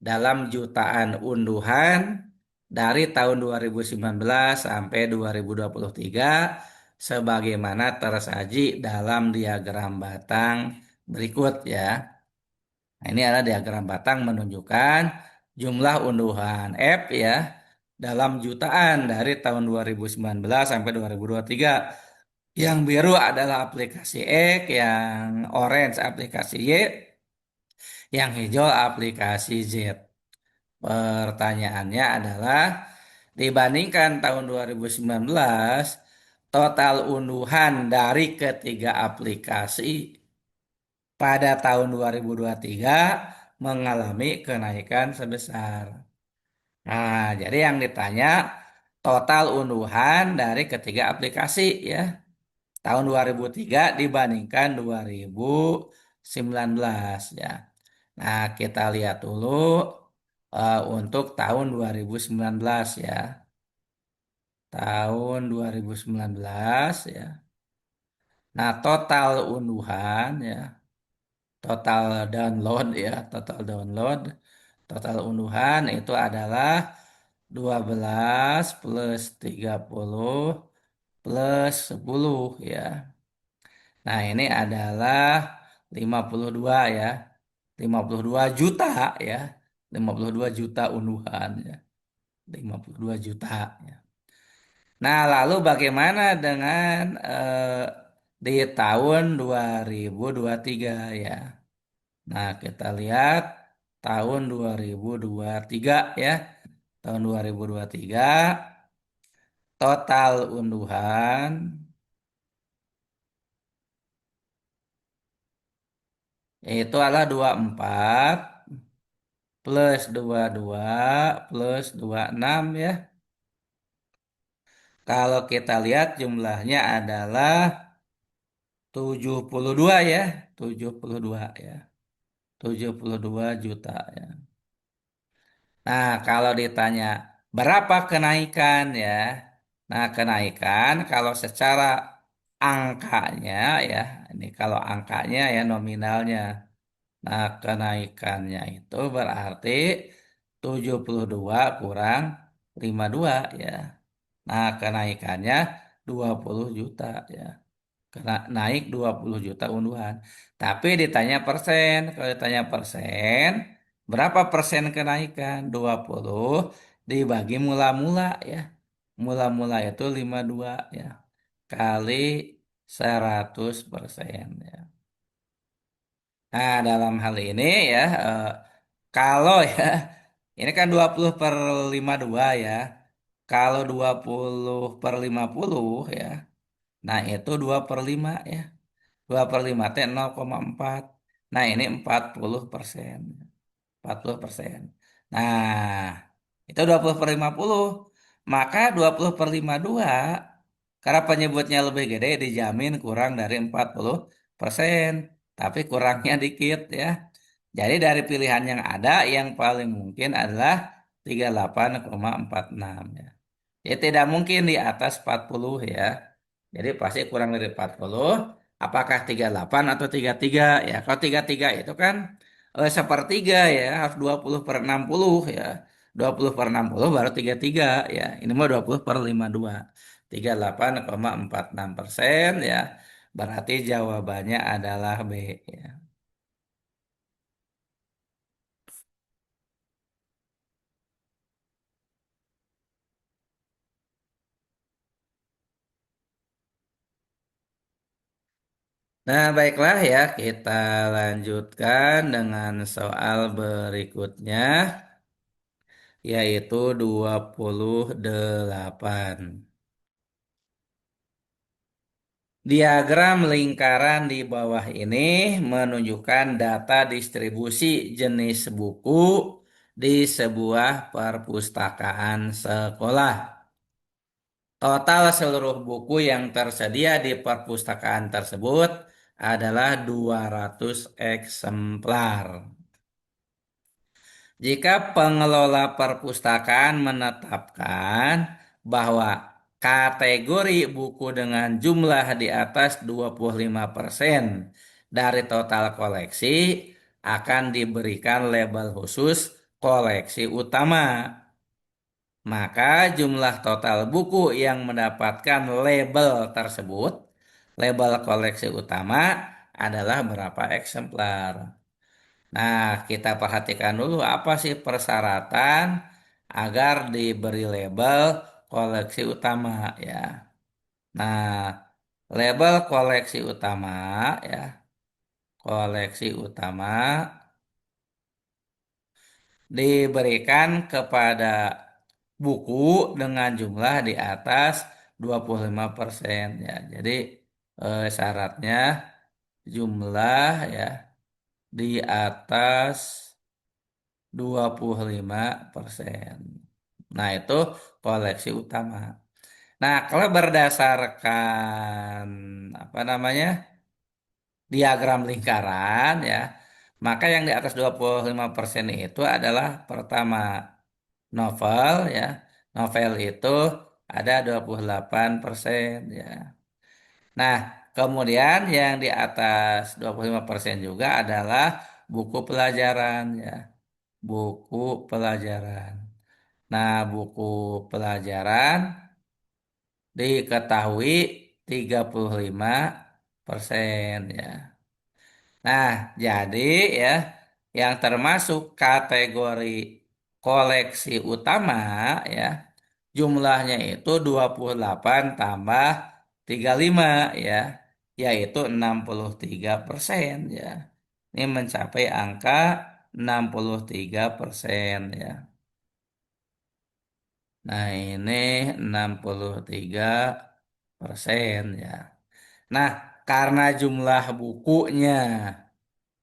dalam jutaan unduhan dari tahun 2019 sampai 2023 sebagaimana tersaji dalam diagram batang berikut ya. Nah, ini adalah diagram batang menunjukkan jumlah unduhan F ya dalam jutaan dari tahun 2019 sampai 2023. Yang biru adalah aplikasi X, yang orange aplikasi Y, yang hijau aplikasi Z. Pertanyaannya adalah, dibandingkan tahun 2019, total unduhan dari ketiga aplikasi pada tahun 2023 mengalami kenaikan sebesar. Nah, jadi yang ditanya total unduhan dari ketiga aplikasi ya, tahun 2003 dibandingkan 2019 ya. Nah, kita lihat dulu untuk tahun 2019 ya. Tahun 2019 ya. Nah, total unduhan ya, total download ya, total unduhan itu adalah 12 plus 30 plus 10 ya. Nah, ini adalah 52 ya. 52 juta ya. 52 juta unduhan ya. 52 juta ya. Nah, lalu bagaimana dengan di tahun 2023 ya. Nah, kita lihat tahun 2023 ya. Tahun 2023 total unduhan itu adalah 24 plus 22 plus 26 ya. Kalau kita lihat jumlahnya adalah 72 ya, 72 ya. 72 juta ya. Nah, kalau ditanya berapa kenaikan ya. Nah, kenaikan kalau secara angkanya ya, ini kalau angkanya ya nominalnya. Nah, kenaikannya itu berarti 72 kurang 52 ya. Nah, kenaikannya 20 juta ya. Kena naik 20 juta unduhan. Tapi ditanya persen, kalau ditanya persen, berapa persen kenaikan? 20 dibagi mula-mula ya. Mula-mula itu 52 ya. Kali 100% ya. Nah, dalam hal ini ya, kalau ya, ini kan 20 per 52 ya. Kalau 20 per 50 ya, nah itu 2 per 5 ya. 2 per 5 T 0,4. Nah, ini 40%. 40%. Nah, itu 20 per 50. Maka 20 per 52, karena penyebutnya lebih gede, dijamin kurang dari 40%. Tapi kurangnya dikit ya. Jadi dari pilihan yang ada, yang paling mungkin adalah 38,46 ya. Jadi tidak mungkin di atas 40 ya. Jadi pasti kurang dari 40. Apakah 38 atau 33 ya? Kalau 33 itu kan sepertiga ya, harus 20 per 60 ya. 20 per 60 baru 33 ya. Ini mah 20 per 52. 38,46% ya. Berarti jawabannya adalah B ya. Nah, baiklah ya, kita lanjutkan dengan soal berikutnya, yaitu 28. Diagram lingkaran di bawah ini menunjukkan data distribusi jenis buku di sebuah perpustakaan sekolah. Total seluruh buku yang tersedia di perpustakaan tersebut adalah 200 eksemplar. Jika pengelola perpustakaan menetapkan bahwa kategori buku dengan jumlah di atas 25% dari total koleksi akan diberikan label khusus koleksi utama. Maka jumlah total buku yang mendapatkan label tersebut, label koleksi utama, adalah berapa eksemplar. Nah, kita perhatikan dulu apa sih persyaratan agar diberi label koleksi utama ya. Nah, label koleksi utama ya, koleksi utama diberikan kepada buku dengan jumlah di atas 25% ya. Jadi syaratnya jumlah ya di atas 25%. Nah, itu koleksi utama. Nah, kalau berdasarkan apa namanya? Diagram lingkaran ya, maka yang di atas 25% itu adalah pertama novel ya. Novel itu ada 28% ya. Nah, kemudian yang di atas 25% juga adalah buku pelajaran ya. Buku pelajaran. Nah, buku pelajaran diketahui 35% ya. Nah, jadi ya yang termasuk kategori koleksi utama ya jumlahnya itu 28 tambah 35 ya, yaitu 63% ya. Ini mencapai angka 63% ya. Nah, ini 63% ya. Nah, karena jumlah bukunya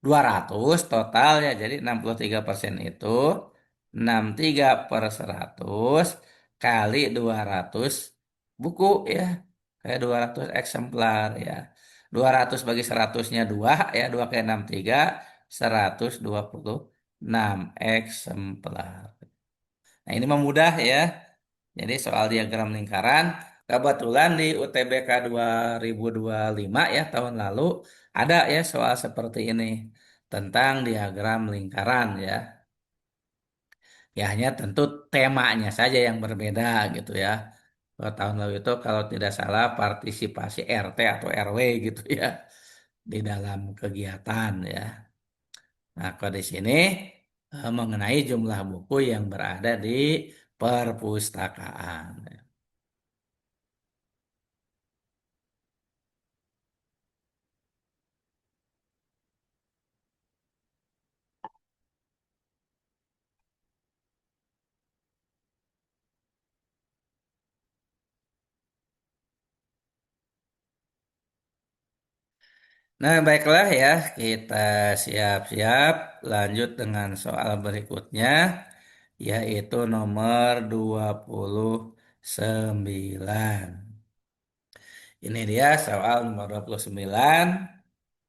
200 total ya, jadi 63% itu 63 per 100 kali 200 buku ya, kayak 200 eksemplar ya. 200 bagi 100-nya 2 ya, 2 kali 63 126 eksemplar. Nah, ini mah mudah ya. Jadi soal diagram lingkaran, kebetulan di UTBK 2025 ya tahun lalu ada ya soal seperti ini tentang diagram lingkaran ya. Ya hanya tentu temanya saja yang berbeda gitu ya. Kalau tahun lalu itu kalau tidak salah partisipasi RT atau RW gitu ya di dalam kegiatan ya. Nah, kalau di sini mengenai jumlah buku yang berada di perpustakaan. Nah, baiklah ya, kita siap-siap lanjut dengan soal berikutnya, yaitu nomor 29. Ini dia soal nomor 29,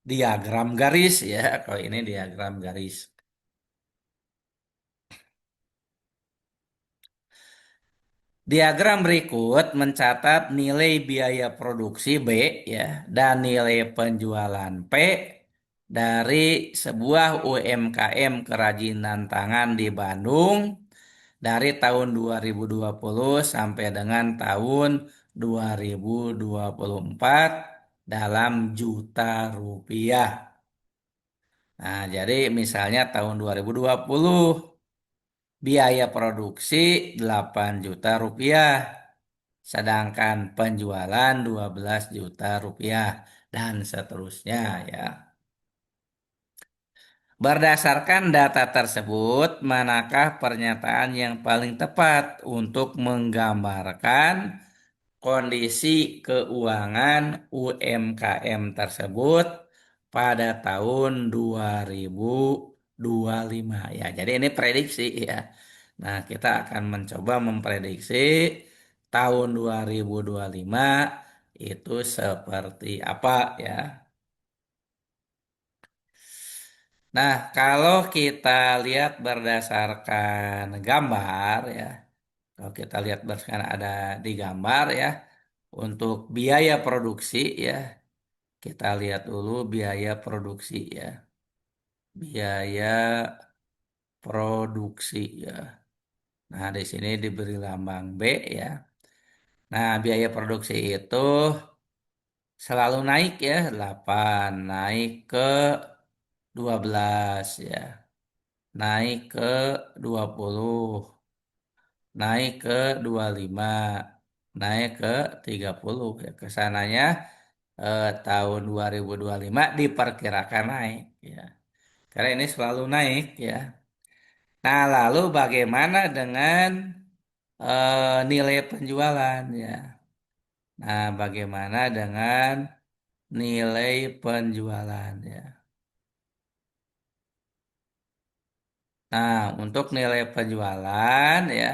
diagram garis ya, kalau ini diagram garis. Diagram berikut mencatat nilai biaya produksi B ya dan nilai penjualan P dari sebuah UMKM kerajinan tangan di Bandung dari tahun 2020 sampai dengan tahun 2024 dalam juta rupiah. Nah, jadi misalnya tahun 2020 biaya produksi 8 juta rupiah. Sedangkan penjualan 12 juta rupiah dan seterusnya ya. Berdasarkan data tersebut, manakah pernyataan yang paling tepat untuk menggambarkan kondisi keuangan UMKM tersebut pada tahun 2025 ya. Jadi ini prediksi ya. Nah, kita akan mencoba memprediksi tahun 2025 itu seperti apa ya. Nah, kalau kita lihat berdasarkan gambar ya, kalau kita lihat berdasarkan ada di gambar ya, untuk biaya produksi ya, kita lihat dulu biaya produksi ya, biaya produksi ya. Nah, di sini diberi lambang B ya. Nah, biaya produksi itu selalu naik ya, 8 naik ke 12 ya, naik ke 20. naik ke 25, naik ke 30 ya. Kesananya tahun 2025 diperkirakan naik ya. Karena ini selalu naik ya. Nah, lalu bagaimana dengan nilai penjualan ya? Nah, bagaimana dengan nilai penjualan ya? Nah, untuk nilai penjualan ya,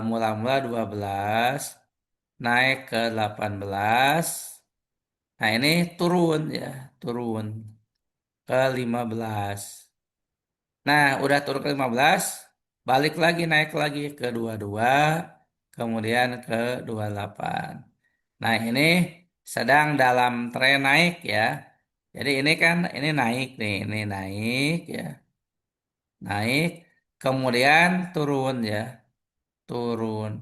mula-mula 12, naik ke 18. Nah, ini turun ya, turun ke 15. Nah, udah turun ke 15, balik lagi naik lagi ke 22, kemudian ke 28. Nah, ini sedang dalam tren naik ya. Jadi ini kan ini naik nih, ini naik ya, naik, kemudian turun ya, turun.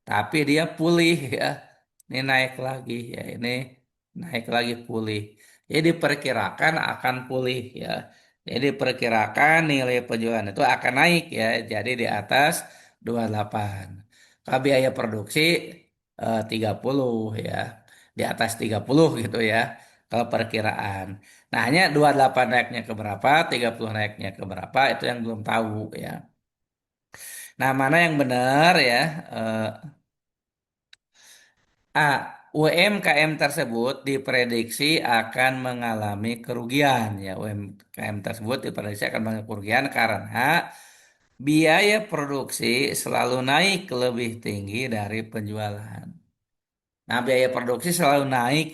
Tapi dia pulih ya. Ini naik lagi ya, ini naik lagi pulih. Jadi diperkirakan akan pulih ya. Jadi diperkirakan nilai penjualan itu akan naik ya. Jadi di atas 28. Kalau biaya produksi 30 ya. Di atas 30 gitu ya. Kalau perkiraan. Nah, hanya 28 naiknya ke berapa, 30 naiknya ke berapa itu yang belum tahu ya. Nah, mana yang benar ya? Eh, A. UMKM tersebut diprediksi akan mengalami kerugian ya. UMKM tersebut diprediksi akan mengalami kerugian karena biaya produksi selalu naik lebih tinggi dari penjualan. Nah, biaya produksi selalu naik,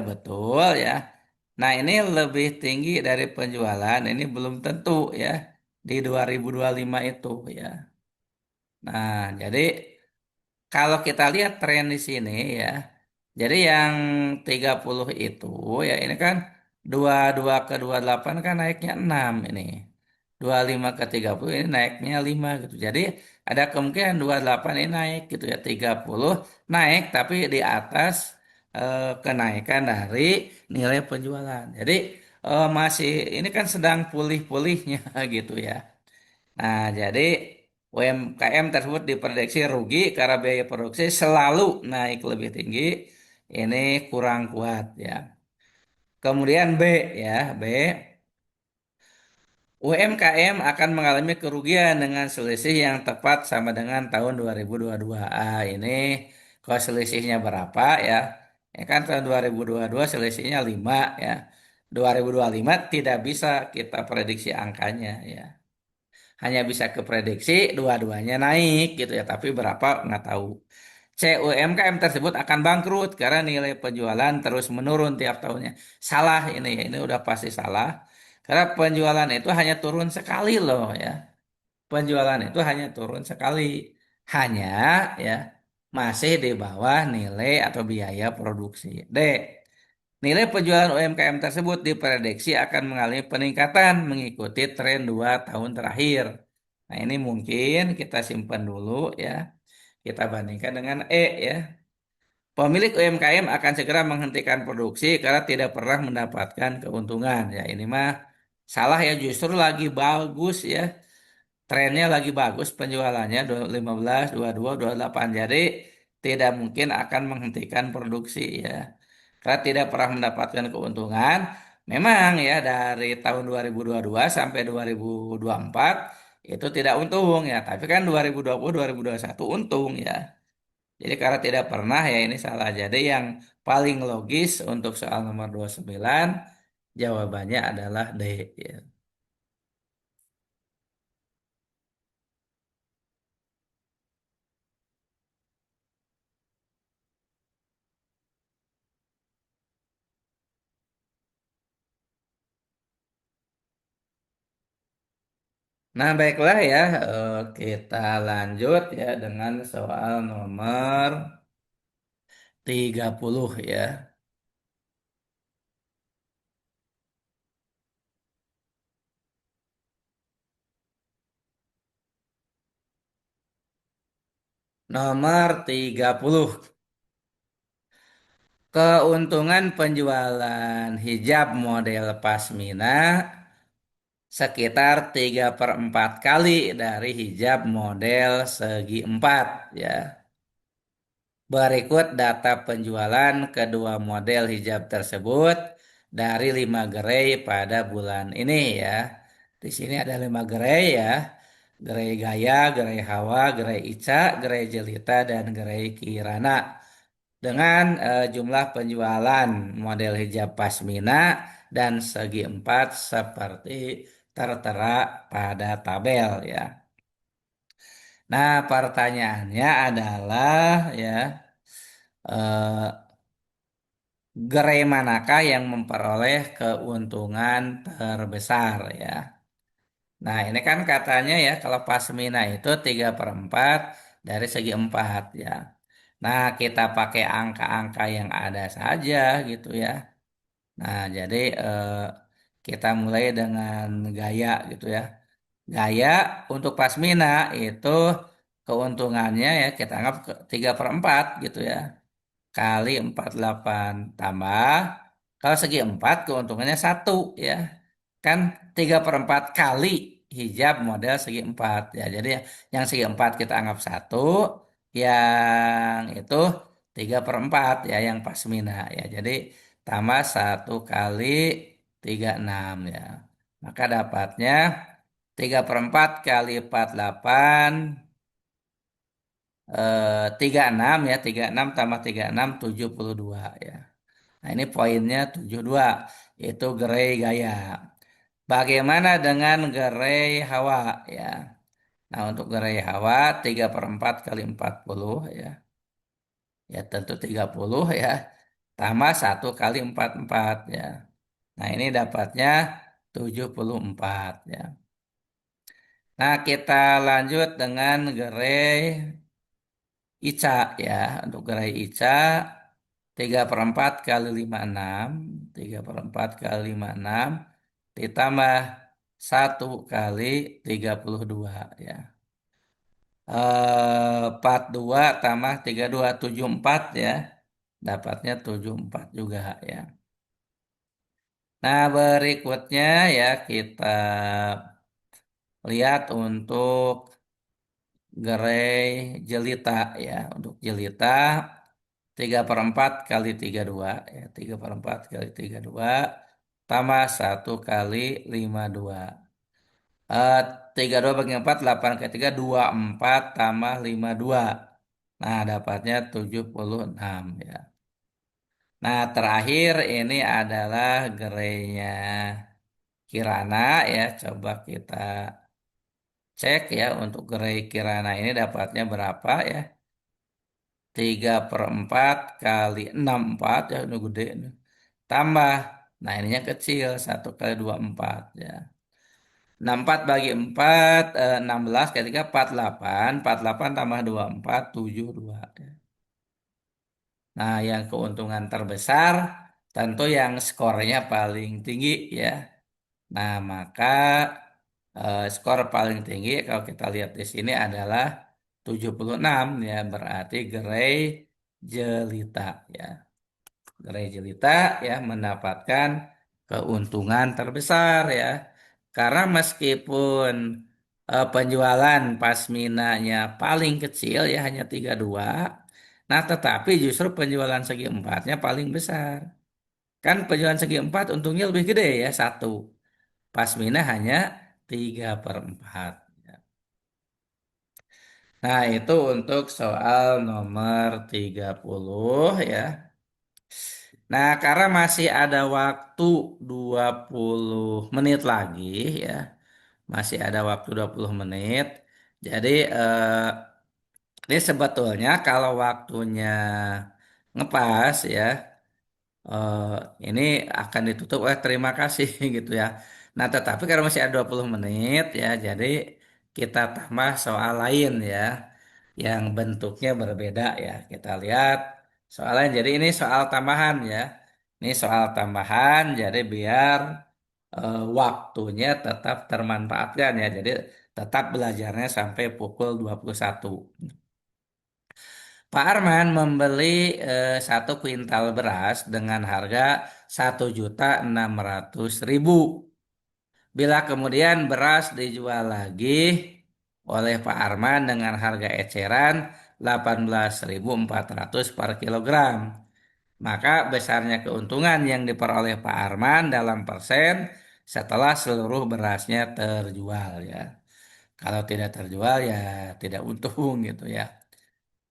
betul ya. Nah, ini lebih tinggi dari penjualan. Ini belum tentu ya di 2025 itu ya. Nah, jadi kalau kita lihat tren di sini ya, jadi yang 30 itu ya ini kan 22 ke 28 kan naiknya 6 ini. 25 ke 30 ini naiknya 5 gitu. Jadi ada kemungkinan 28 ini naik gitu ya. 30 naik tapi di atas kenaikan dari nilai penjualan. Jadi masih ini kan sedang pulih-pulihnya gitu ya. Nah, jadi UMKM tersebut diprediksi rugi karena biaya produksi selalu naik lebih tinggi. Ini kurang kuat ya. Kemudian B ya, B. UMKM akan mengalami kerugian dengan selisih yang tepat sama dengan tahun 2022. Ini kalau selisihnya berapa ya? Ya kan tahun 2022 selisihnya 5 ya. 2025 tidak bisa kita prediksi angkanya ya. Hanya bisa keprediksi dua-duanya naik gitu ya, tapi berapa nggak tahu. CUMKM tersebut akan bangkrut karena nilai penjualan terus menurun tiap tahunnya. Salah ini ya, ini udah pasti salah. Karena penjualan itu hanya turun sekali loh ya. Penjualan itu hanya turun sekali. Hanya ya masih di bawah nilai atau biaya produksi. D. Nilai penjualan UMKM tersebut diprediksi akan mengalami peningkatan mengikuti tren 2 tahun terakhir. Nah, ini mungkin kita simpan dulu ya. Kita bandingkan dengan E ya. Pemilik UMKM akan segera menghentikan produksi karena tidak pernah mendapatkan keuntungan. Ya, ini mah salah ya, justru lagi bagus ya. Trennya lagi bagus penjualannya 15, 22, 28. Jadi tidak mungkin akan menghentikan produksi ya. Karena tidak pernah mendapatkan keuntungan. Memang ya dari tahun 2022 sampai 2024 itu tidak untung ya. Tapi kan 2020, 2021 untung ya. Jadi karena tidak pernah ya ini salah. Jadi yang paling logis untuk soal nomor 29 jawabannya adalah D ya. Nah, baiklah ya, kita lanjut ya dengan soal nomor 30 ya. Nomor 30. Keuntungan penjualan hijab model pasmina sekitar 3/4 kali dari hijab model segi empat ya. Berikut data penjualan kedua model hijab tersebut dari 5 gerai pada bulan ini ya. Di sini ada 5 gerai ya. Gerai Gaya, Gerai Hawa, Gerai Ica, Gerai Jelita, dan Gerai Kirana. Dengan jumlah penjualan model hijab pasmina dan segi empat seperti tertera pada tabel ya. Nah, pertanyaannya adalah ya, eh, gerai manakah yang memperoleh keuntungan terbesar ya? Nah, ini kan katanya ya kalau pasmina itu 3/4 dari segi empat ya. Nah, kita pakai angka-angka yang ada saja gitu ya. Nah, jadi kita mulai dengan gaya gitu ya. Gaya untuk pasmina itu keuntungannya ya kita anggap 3/4 gitu ya. Kali 48 tambah. Kalau segi 4 keuntungannya satu ya. Kan 3/4 kali hijab model segi 4 ya. Jadi yang segi 4 kita anggap satu. Yang itu 3/4 ya yang pasmina ya. Jadi tambah satu kali 36 ya. Maka dapatnya 3/4 kali 48 36 ya. 36 tambah 36 72 ya. Nah, ini poinnya 72 itu gerai gaya. Bagaimana dengan gerai hawa ya? Nah, untuk gerai hawa 3/4 kali 40 ya. Ya tentu 30 ya. Tambah satu kali 44 ya. Nah, ini dapatnya 74 ya. Nah, kita lanjut dengan gerai Ica ya. Untuk gerai Ica 3/4 kali 56, 3/4 kali 56 ditambah satu kali 32 ya. 42 tambah 32 74 ya. Dapatnya 74 juga ya. Nah, berikutnya ya kita lihat untuk gerai jelita ya. Untuk jelita 3/4 kali 32 ya. 3/4 kali 32 tambah satu kali 52. Eh, 32 bagi 4 8 kali 3 24 tambah 52. Nah, dapatnya 76 ya. Nah, terakhir ini adalah gerainya Kirana ya. Coba kita cek ya untuk gerai Kirana ini dapatnya berapa ya. 3/4 kali 64 ya ini gede ini. Tambah. Nah, ininya kecil 1 kali 24 ya. 64 bagi 4 16 kali 3 48. 48 tambah 24 72 ya. Nah, yang keuntungan terbesar tentu yang skornya paling tinggi ya. Nah, maka skor paling tinggi kalau kita lihat di sini adalah 76 ya, berarti gerai jelita ya. Gerai jelita ya mendapatkan keuntungan terbesar ya. Karena meskipun penjualan pasminanya paling kecil ya hanya 32, nah tetapi justru penjualan segi empatnya paling besar. Kan penjualan segi empat untungnya lebih gede ya satu. Pasmina hanya 3/4. Nah, itu untuk soal nomor 30 ya. Nah, karena masih ada waktu 20 menit lagi ya. Masih ada waktu 20 menit. Jadi ini sebetulnya kalau waktunya ngepas ya, eh, ini akan ditutup oleh terima kasih gitu ya. Nah, tetapi karena masih ada 20 menit ya, jadi kita tambah soal lain ya yang bentuknya berbeda ya. Kita lihat soal lain. Jadi ini soal tambahan ya. Ini soal tambahan jadi biar waktunya tetap termanfaatkan ya. Jadi tetap belajarnya sampai pukul 21. Pak Arman membeli 1 kuintal beras dengan harga 1.600.000. Bila kemudian beras dijual lagi oleh Pak Arman dengan harga eceran 18.400 per kilogram, maka besarnya keuntungan yang diperoleh Pak Arman dalam persen setelah seluruh berasnya terjual ya. Kalau tidak terjual ya tidak untung gitu ya.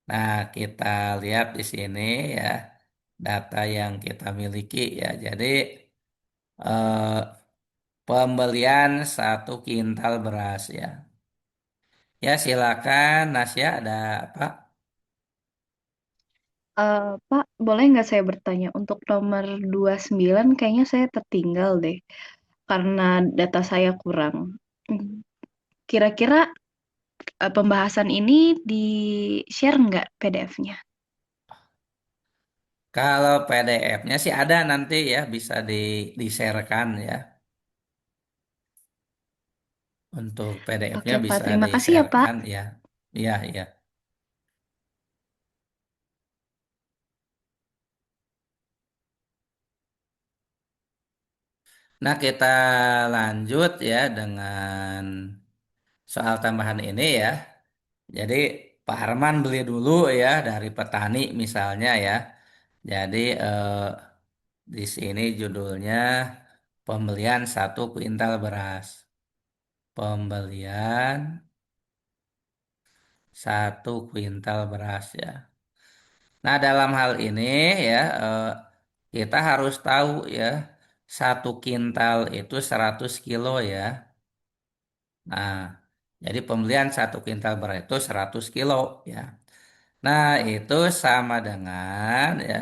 Nah, kita lihat di sini ya data yang kita miliki ya. Jadi eh, pembelian 1 kintal beras ya. Ya silakan Nasya ada apa?
Pak, boleh nggak saya bertanya? Untuk nomor 29 kayaknya saya tertinggal deh, karena data saya kurang. Hmm, Kira-kira pembahasan ini di-share nggak PDF-nya?
Kalau PDF-nya sih ada nanti ya bisa di-sharekan ya. Untuk
Oke,
PDF-nya
Pak.
bisa
Terima kasih ya, Pak.
di-sharekan ya. Iya, iya. Nah, kita lanjut ya dengan soal tambahan ini ya. Jadi Pak Arman beli dulu ya dari petani misalnya ya. Jadi di sini judulnya pembelian 1 kuintal beras. Pembelian 1 kuintal beras ya. Nah, dalam hal ini ya kita harus tahu ya 1 kintal itu 100 kilo ya. Nah, jadi pembelian 1 kintal beras itu 100 kilo ya. Nah, itu sama dengan ya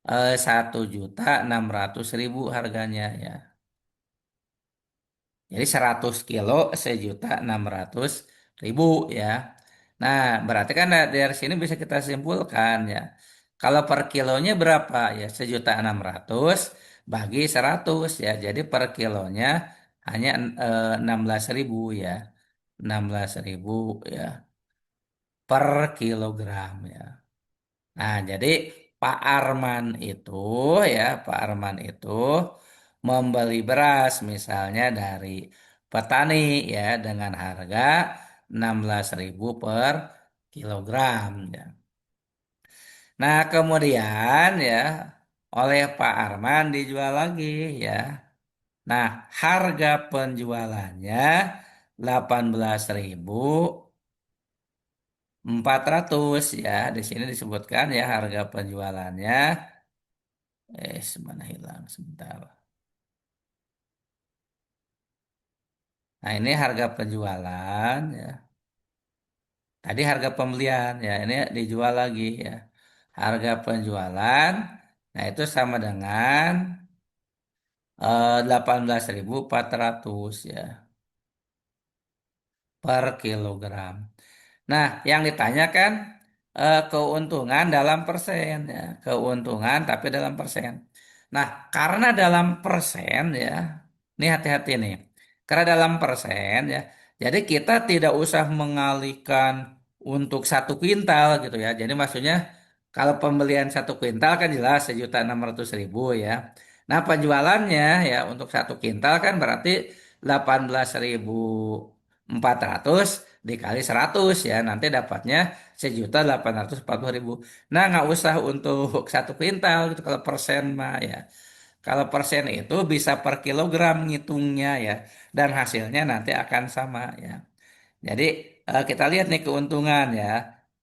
1.600.000 harganya ya. Jadi 100 kilo 1.600.000 ya. Nah, berarti kan dari sini bisa kita simpulkan ya. Kalau per kilonya berapa ya? 1.600.000 bagi 100 ya. Jadi per kilonya hanya 16.000 ya. 16.000 ya per kilogram ya. Nah, jadi Pak Arman itu ya, Pak Arman itu membeli beras misalnya dari petani ya dengan harga 16.000 per kilogram ya. Nah, kemudian ya oleh Pak Arman dijual lagi ya. Nah, harga penjualannya 18.400 ya. Di sini disebutkan ya harga penjualannya. Mana hilang sebentar. Nah, ini harga penjualan ya. Tadi harga pembelian ya, ini dijual lagi ya. Harga penjualan, nah itu sama dengan 18.400 ya per kilogram. Nah, yang ditanyakan keuntungan dalam persen ya, keuntungan tapi dalam persen. Nah, karena dalam persen ya, ini hati-hati nih. Karena dalam persen ya, jadi kita tidak usah mengalihkan untuk 1 kintal gitu ya. Jadi maksudnya kalau pembelian 1 kintal kan jelas 1.600.000 ya. Nah, penjualannya ya untuk 1 kintal kan berarti 18.400 dikali 100 ya nanti dapatnya 1.840.000. Nah nggak usah untuk 1 kintal gitu kalau persen mah ya. Kalau persen itu bisa per kilogram ngitungnya ya dan hasilnya nanti akan sama ya. Jadi kita lihat nih keuntungan ya.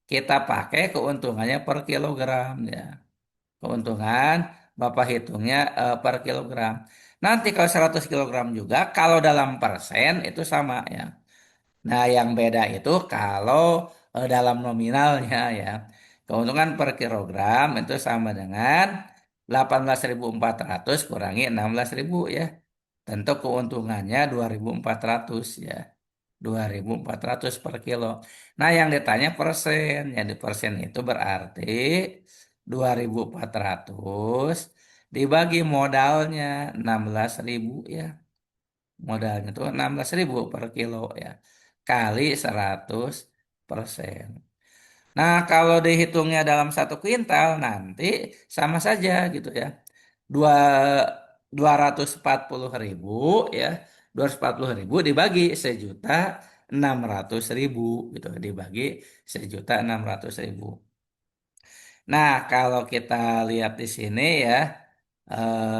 Kita pakai keuntungannya per kilogram ya. Keuntungan Bapak hitungnya per kilogram. Nanti kalau 100 kilogram juga kalau dalam persen itu sama ya. Nah, yang beda itu kalau dalam nominalnya ya. Keuntungan per kilogram itu sama dengan 18.400 kurangi 16.000 ya. Tentu keuntungannya 2.400 ya. 2.400 per kilo. Nah, yang ditanya persen. Yang di persen itu berarti 2.400 dibagi modalnya 16.000 ya. Modalnya tuh 16.000 per kilo ya. Kali 100%. Nah, kalau dihitungnya dalam 1 kintal nanti sama saja gitu ya. Dua 240.000 ya 240.000 dibagi 1.600.000 gitu, dibagi 1.600.000. Nah, kalau kita lihat di sini ya, eh,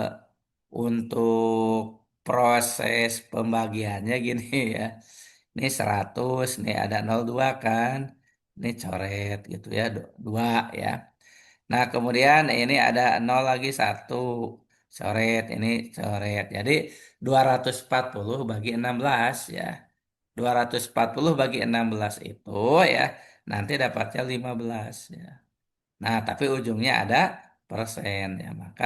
untuk proses pembagiannya gini ya. Ini 100, nih ada 02 kan. Ini coret gitu ya, 2 ya. Nah, kemudian ini ada 0 lagi 1. Coret, ini coret. Jadi 240 bagi 16 ya. 240 bagi 16 itu ya, nanti dapatnya 15 ya. Nah, tapi ujungnya ada persen ya. Maka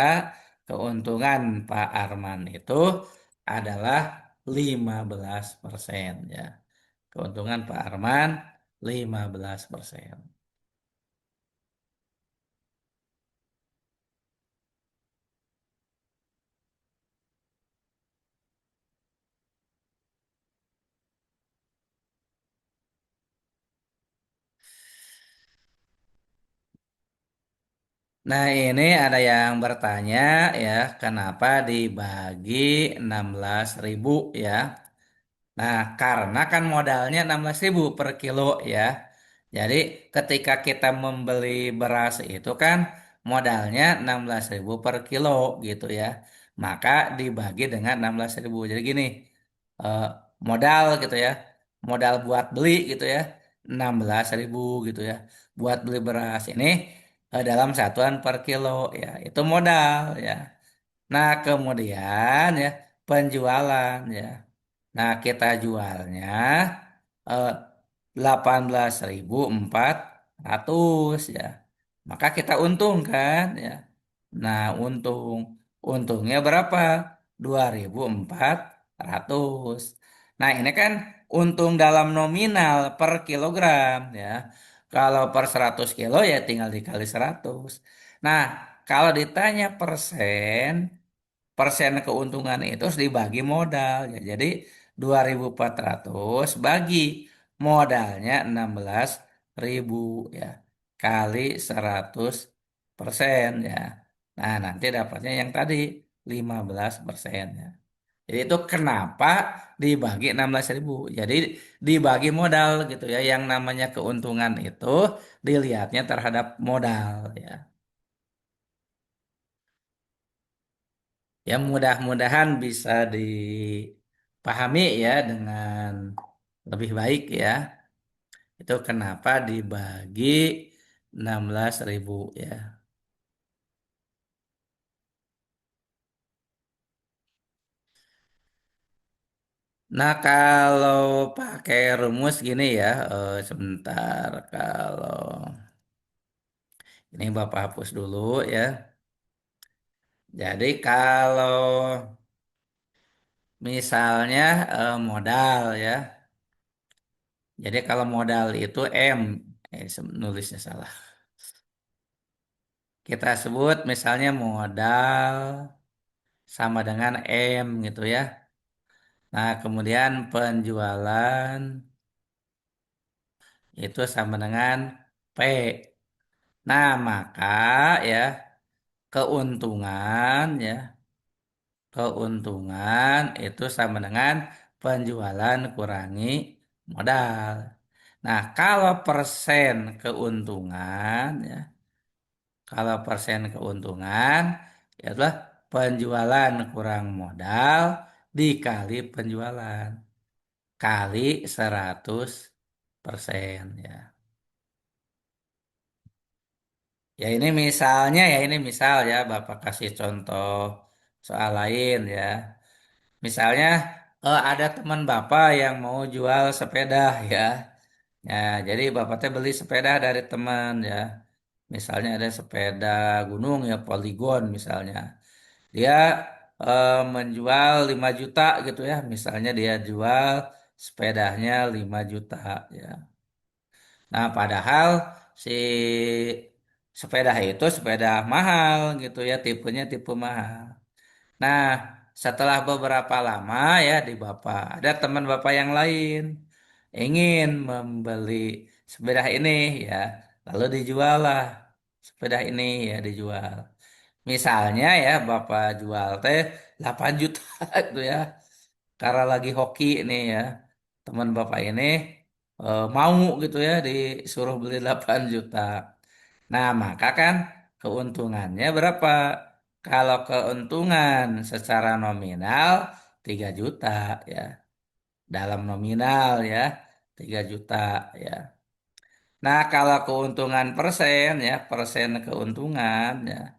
keuntungan Pak Arman itu adalah 15% ya. Keuntungan Pak Arman 15%. Nah, ini ada yang bertanya ya, kenapa dibagi 16.000 ya? Nah, karena kan modalnya 16.000 per kilo ya. Jadi ketika kita membeli beras itu kan modalnya 16.000 per kilo gitu ya. Maka dibagi dengan 16.000. Jadi gini, eh, modal gitu ya. Modal buat beli gitu ya. 16.000 gitu ya. Buat beli beras ini dalam satuan per kilo ya. Itu modal ya. Nah, kemudian ya penjualan ya. Nah, kita jualnya eh, 18.400 ya. Maka kita untung kan ya. Nah, untungnya berapa? 2.400. Nah, ini kan untung dalam nominal per kilogram ya. Kalau per 100 kilo ya tinggal dikali 100. Nah, kalau ditanya persen keuntungan itu harus dibagi modal ya. Jadi 2.400 bagi modalnya 16.000 ya, kali 100% ya. Nah, nanti dapatnya yang tadi 15% ya. Jadi itu kenapa dibagi 16.000. Jadi dibagi modal gitu ya. Yang namanya keuntungan itu dilihatnya terhadap modal ya. Ya, mudah-mudahan bisa dipahami ya dengan lebih baik ya. Itu kenapa dibagi 16.000 ya. Nah, kalau pakai rumus gini ya, sebentar, kalau ini Bapak hapus dulu ya. Jadi kalau misalnya modal ya. Jadi kalau modal itu M, nulisnya salah. Kita sebut misalnya modal sama dengan M gitu ya. Nah, kemudian penjualan itu sama dengan P. Nah, maka ya keuntungan ya, keuntungan itu sama dengan penjualan kurangi modal. Nah, kalau persen keuntungan ya, kalau persen keuntungan itu adalah penjualan kurang modal dikali penjualan kali 100% ya. Ya ini misalnya ya ini misal ya Bapak kasih contoh soal lain ya. Misalnya ada teman Bapak yang mau jual sepeda ya. Ya, jadi Bapak teh beli sepeda dari teman ya. Misalnya ada sepeda gunung ya Polygon misalnya. Dia menjual 5 juta gitu ya. Misalnya dia jual sepedanya 5 juta ya. Nah, padahal si sepeda itu sepeda mahal gitu ya, tipenya tipe mahal. Nah, setelah beberapa lama ya di Bapak, ada teman Bapak yang lain ingin membeli sepeda ini ya, lalu dijual lah sepeda ini ya dijual. Misalnya ya Bapak jual teh 8 juta itu ya. karena lagi hoki nih ya, teman bapak ini mau gitu ya disuruh beli 8 juta. Nah, maka kan keuntungannya berapa? Kalau keuntungan secara nominal 3 juta ya, dalam nominal ya 3 juta ya. Nah, kalau keuntungan persen ya, persen keuntungan ya,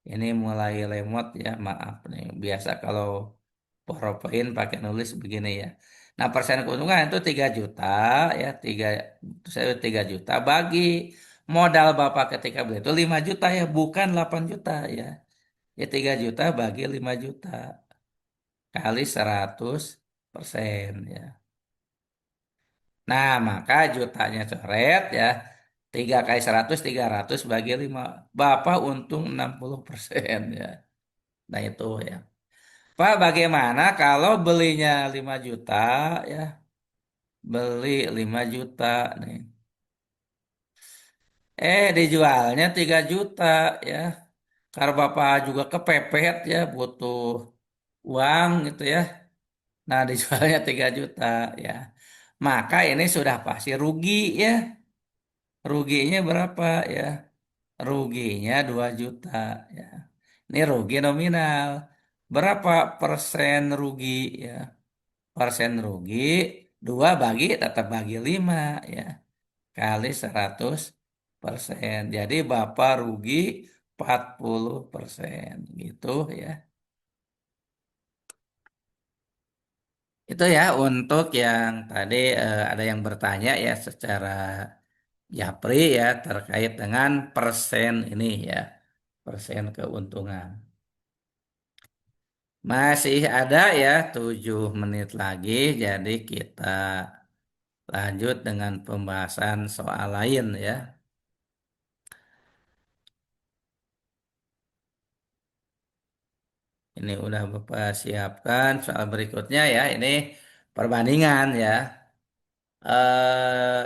ini mulai lemot ya, maaf nih. Biasa kalau PowerPoint pakai nulis begini ya. Nah, persen keuntungan itu 3 juta ya, 3 juta bagi modal Bapak ketika beli itu 5 juta ya, bukan 8 juta ya. Ya 3 juta bagi 5 juta kali 100% ya. Nah, maka jutanya coret ya. 3 kali 100, 300 bagi 5. Bapak untung 60% ya. Nah, itu ya. Pak, bagaimana kalau belinya 5 juta ya? Beli 5 juta nih. Dijualnya 3 juta ya. Karena Bapak juga kepepet ya, butuh uang gitu ya. Nah, dijualnya 3 juta ya. Maka ini sudah pasti rugi ya. Ruginya berapa ya? Ruginya 2 juta ya. Ini rugi nominal. Berapa persen rugi ya? Persen rugi 2 bagi tetap bagi 5 ya. Kali 100%. Jadi Bapak rugi 40% gitu ya. Itu ya untuk yang tadi ada yang bertanya ya secara japri ya terkait dengan persen ini ya. Persen keuntungan. Masih ada ya 7 menit lagi, jadi kita lanjut dengan pembahasan soal lain ya. Ini udah Bapak siapkan soal berikutnya ya. Ini perbandingan ya. Eh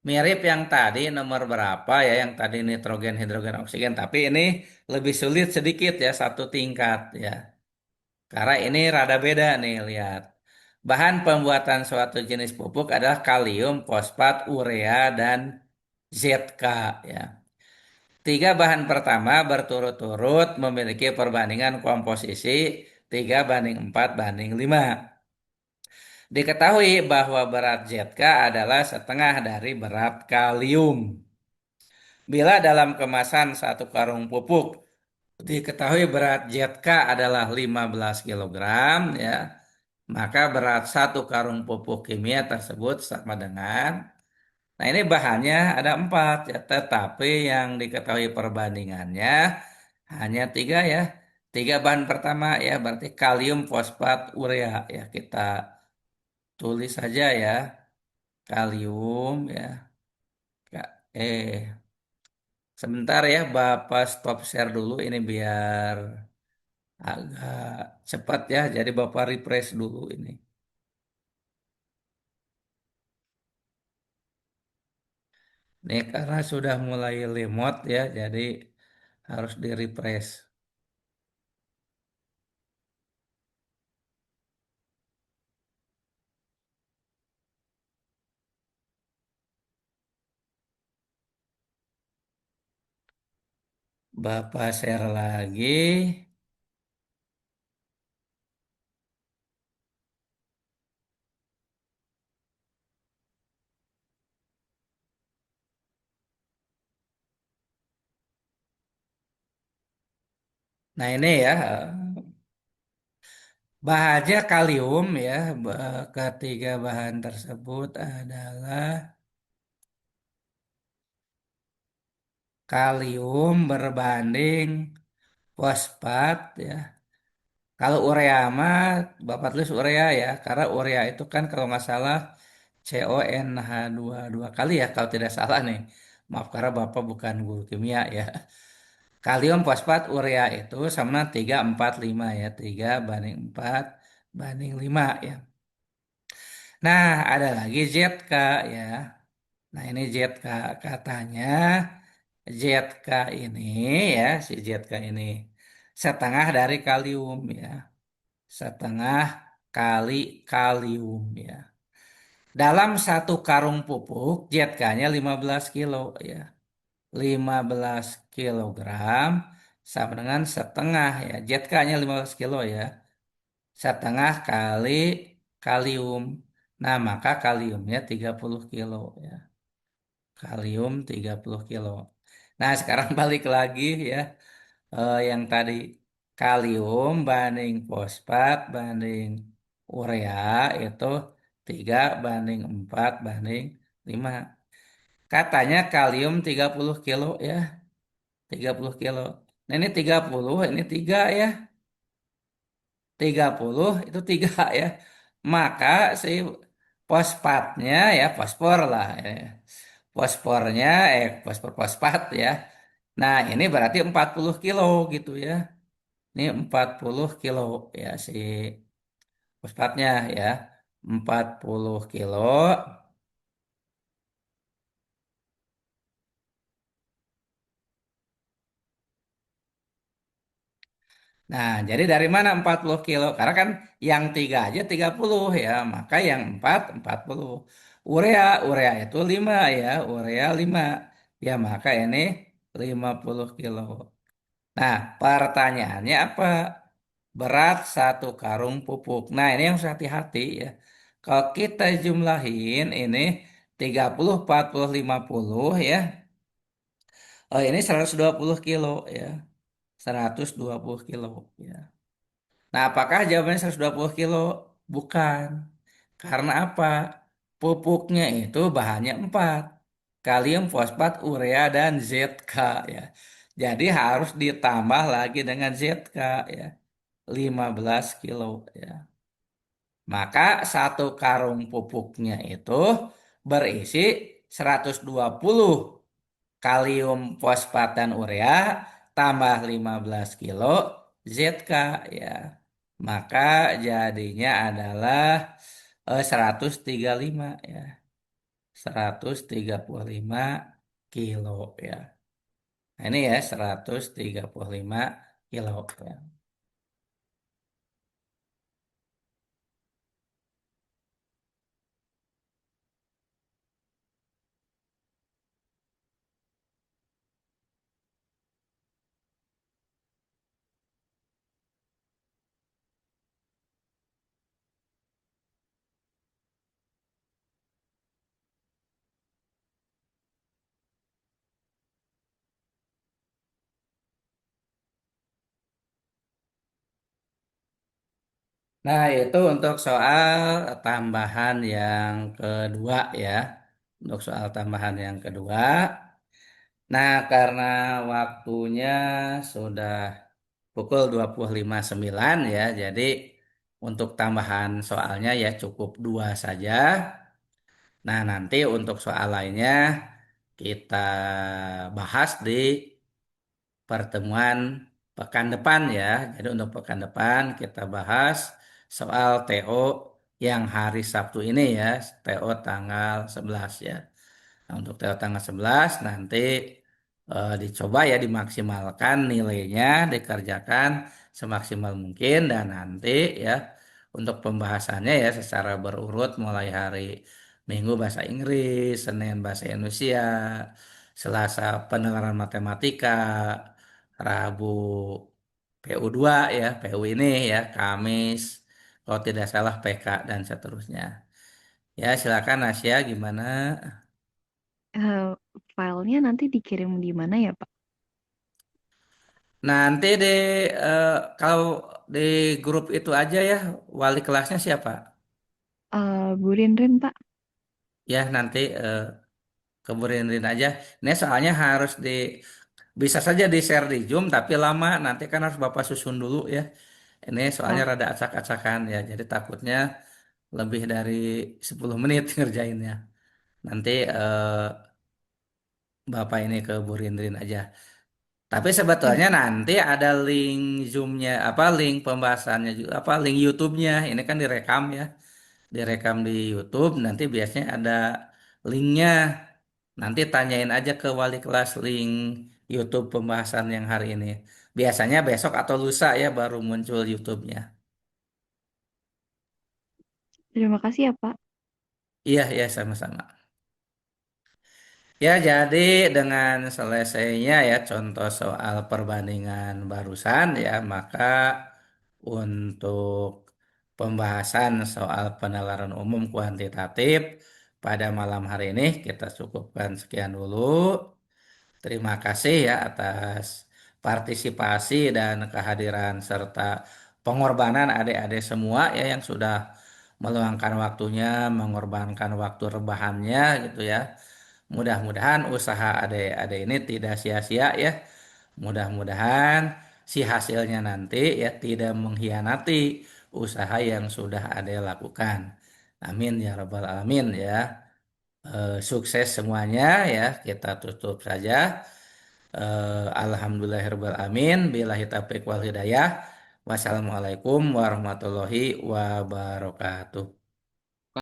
Mirip yang tadi nomor berapa ya? Yang tadi nitrogen, hidrogen, oksigen. Tapi ini lebih sulit sedikit ya, satu tingkat ya. Karena ini rada beda nih, lihat. Bahan pembuatan suatu jenis pupuk adalah kalium, fosfat, urea, dan ZK ya. Tiga bahan pertama berturut-turut memiliki perbandingan komposisi 3:4:5. Diketahui bahwa berat ZK adalah setengah dari berat kalium. Bila dalam kemasan satu karung pupuk diketahui berat ZK adalah 15 kilogram ya, maka berat satu karung pupuk kimia tersebut sama dengan, nah ini bahannya ada 4 ya, tetapi yang diketahui perbandingannya hanya 3 ya. 3 bahan pertama ya, berarti kalium, fosfat, urea ya. Kita tulis saja ya, kalium ya. Eh, Sebentar ya, Bapak stop share dulu ini biar agak cepat ya. Jadi Bapak refresh dulu ini. Ini karena sudah mulai lemot ya, jadi harus di refresh. Bapak share lagi. Nah ini ya, bahannya kalium ya. Ketiga bahan tersebut adalah kalium berbanding fosfat ya. Kalau urea mah Bapak tulis urea ya, karena urea itu kan kalau nggak salah CONH2 kali ya kalau tidak salah nih. Maaf karena Bapak bukan guru kimia ya. Kalium, fosfat, urea itu sama 3:4:5 ya. 3:4:5 ya. Nah, ada lagi ZK ya. Nah, ini ZK katanya ZK ini ya, si ZK ini setengah dari kalium ya. Setengah kali kalium ya. Dalam satu karung pupuk, ZK-nya 15 kilo ya. 15 kilogram sama dengan setengah ya. ZK-nya 15 kilo ya. Setengah kali kalium. Nah, maka kaliumnya 30 kilo ya. Kalium 30 kilo. Nah, sekarang balik lagi ya. Yang tadi kalium banding fosfat banding urea itu 3 banding 4 banding 5. Katanya kalium 30 kilo ya, 30 kilo. Nah, ini 30, ini 3 ya. 30 itu 3 ya. Maka si fosfatnya ya, fosfor lah ya. Fosfornya fosfor fosfat ya. Nah, ini berarti 40 kilo gitu ya. Ini 40 kilo ya si fosfatnya ya. 40 kilo. Nah, jadi dari mana 40 kilo? Karena kan yang 3 aja 30 ya. Maka yang 40. Urea itu 5 ya. Urea 5. Ya, maka ini 50 kilo. Nah, pertanyaannya apa? Berat satu karung pupuk. Nah, ini yang harus hati-hati ya. Kalau kita jumlahin ini 30, 40, 50 ya. Oh, ini 120 kilo ya. 120 kilo ya. Nah, apakah jawabannya 120 kilo? Bukan. Karena apa? Pupuknya itu bahannya 4. Kalium, fosfat, urea, dan ZK ya. Jadi harus ditambah lagi dengan ZK ya. 15 kilo ya. Maka satu karung pupuknya itu berisi 120 kalium fosfat dan urea tambah 15 kilo ZK ya. Maka jadinya adalah 135 ya. 135 kilo ya. Nah, ini ya 135 kilo ya. Nah, itu untuk soal tambahan yang kedua ya. Untuk soal tambahan yang kedua. Nah, karena waktunya sudah pukul 25.09 ya. Jadi untuk tambahan soalnya ya cukup dua saja. Nah, nanti untuk soal lainnya kita bahas di pertemuan pekan depan ya. Jadi untuk pekan depan kita bahas soal TO yang hari Sabtu ini ya, TO tanggal 11 ya. Nah, untuk TO tanggal 11 nanti dicoba ya dimaksimalkan nilainya, dikerjakan semaksimal mungkin dan nanti ya untuk pembahasannya ya secara berurut mulai hari Minggu bahasa Inggris, Senin bahasa Indonesia, Selasa penalaran matematika, Rabu PU2 ya, PU ini ya, Kamis kalau tidak salah PK dan seterusnya. Ya, silakan Nasya gimana?
Eh, filenya nanti dikirim di mana ya, Pak?
Nanti eh, kalau di grup itu aja ya, wali kelasnya siapa?
Bu Rinrin, Pak.
Ya, nanti ke Bu Rinrin aja. Ini soalnya harus bisa saja di share di Zoom, tapi lama. Nanti kan harus Bapak susun dulu ya. Ini soalnya
Oh,
rada acak-acakan ya, jadi takutnya lebih dari 10 menit ngerjainnya. Nanti Bapak ini ke Bu Rinrin aja. Tapi
ya.
sebetulnya nanti ada link Zoom-nya, apa link pembahasannya juga, apa link YouTube-nya. Ini kan direkam ya, direkam di YouTube. Nanti biasanya ada linknya. Nanti tanyain aja ke wali kelas link YouTube pembahasan yang hari ini. Biasanya besok atau lusa ya baru muncul YouTube-nya.
Terima kasih ya, Pak.
Iya, iya sama-sama. Ya, jadi dengan selesainya ya contoh soal perbandingan barusan ya, maka untuk pembahasan soal penalaran umum kuantitatif pada malam hari ini kita cukupkan sekian dulu. Terima kasih ya atas partisipasi dan kehadiran serta pengorbanan adik-adik semua ya yang sudah meluangkan waktunya, mengorbankan waktu rebahannya gitu ya. Mudah-mudahan usaha adik-adik ini tidak sia-sia ya. Mudah-mudahan si hasilnya nanti ya tidak mengkhianati usaha yang sudah adik lakukan. Amin ya rabbal alamin ya. Sukses semuanya ya. Kita tutup saja. Alhamdulillahirabbil alamin. Billahi taufiq wal hidayah. Wassalamualaikum warahmatullahi wabarakatuh.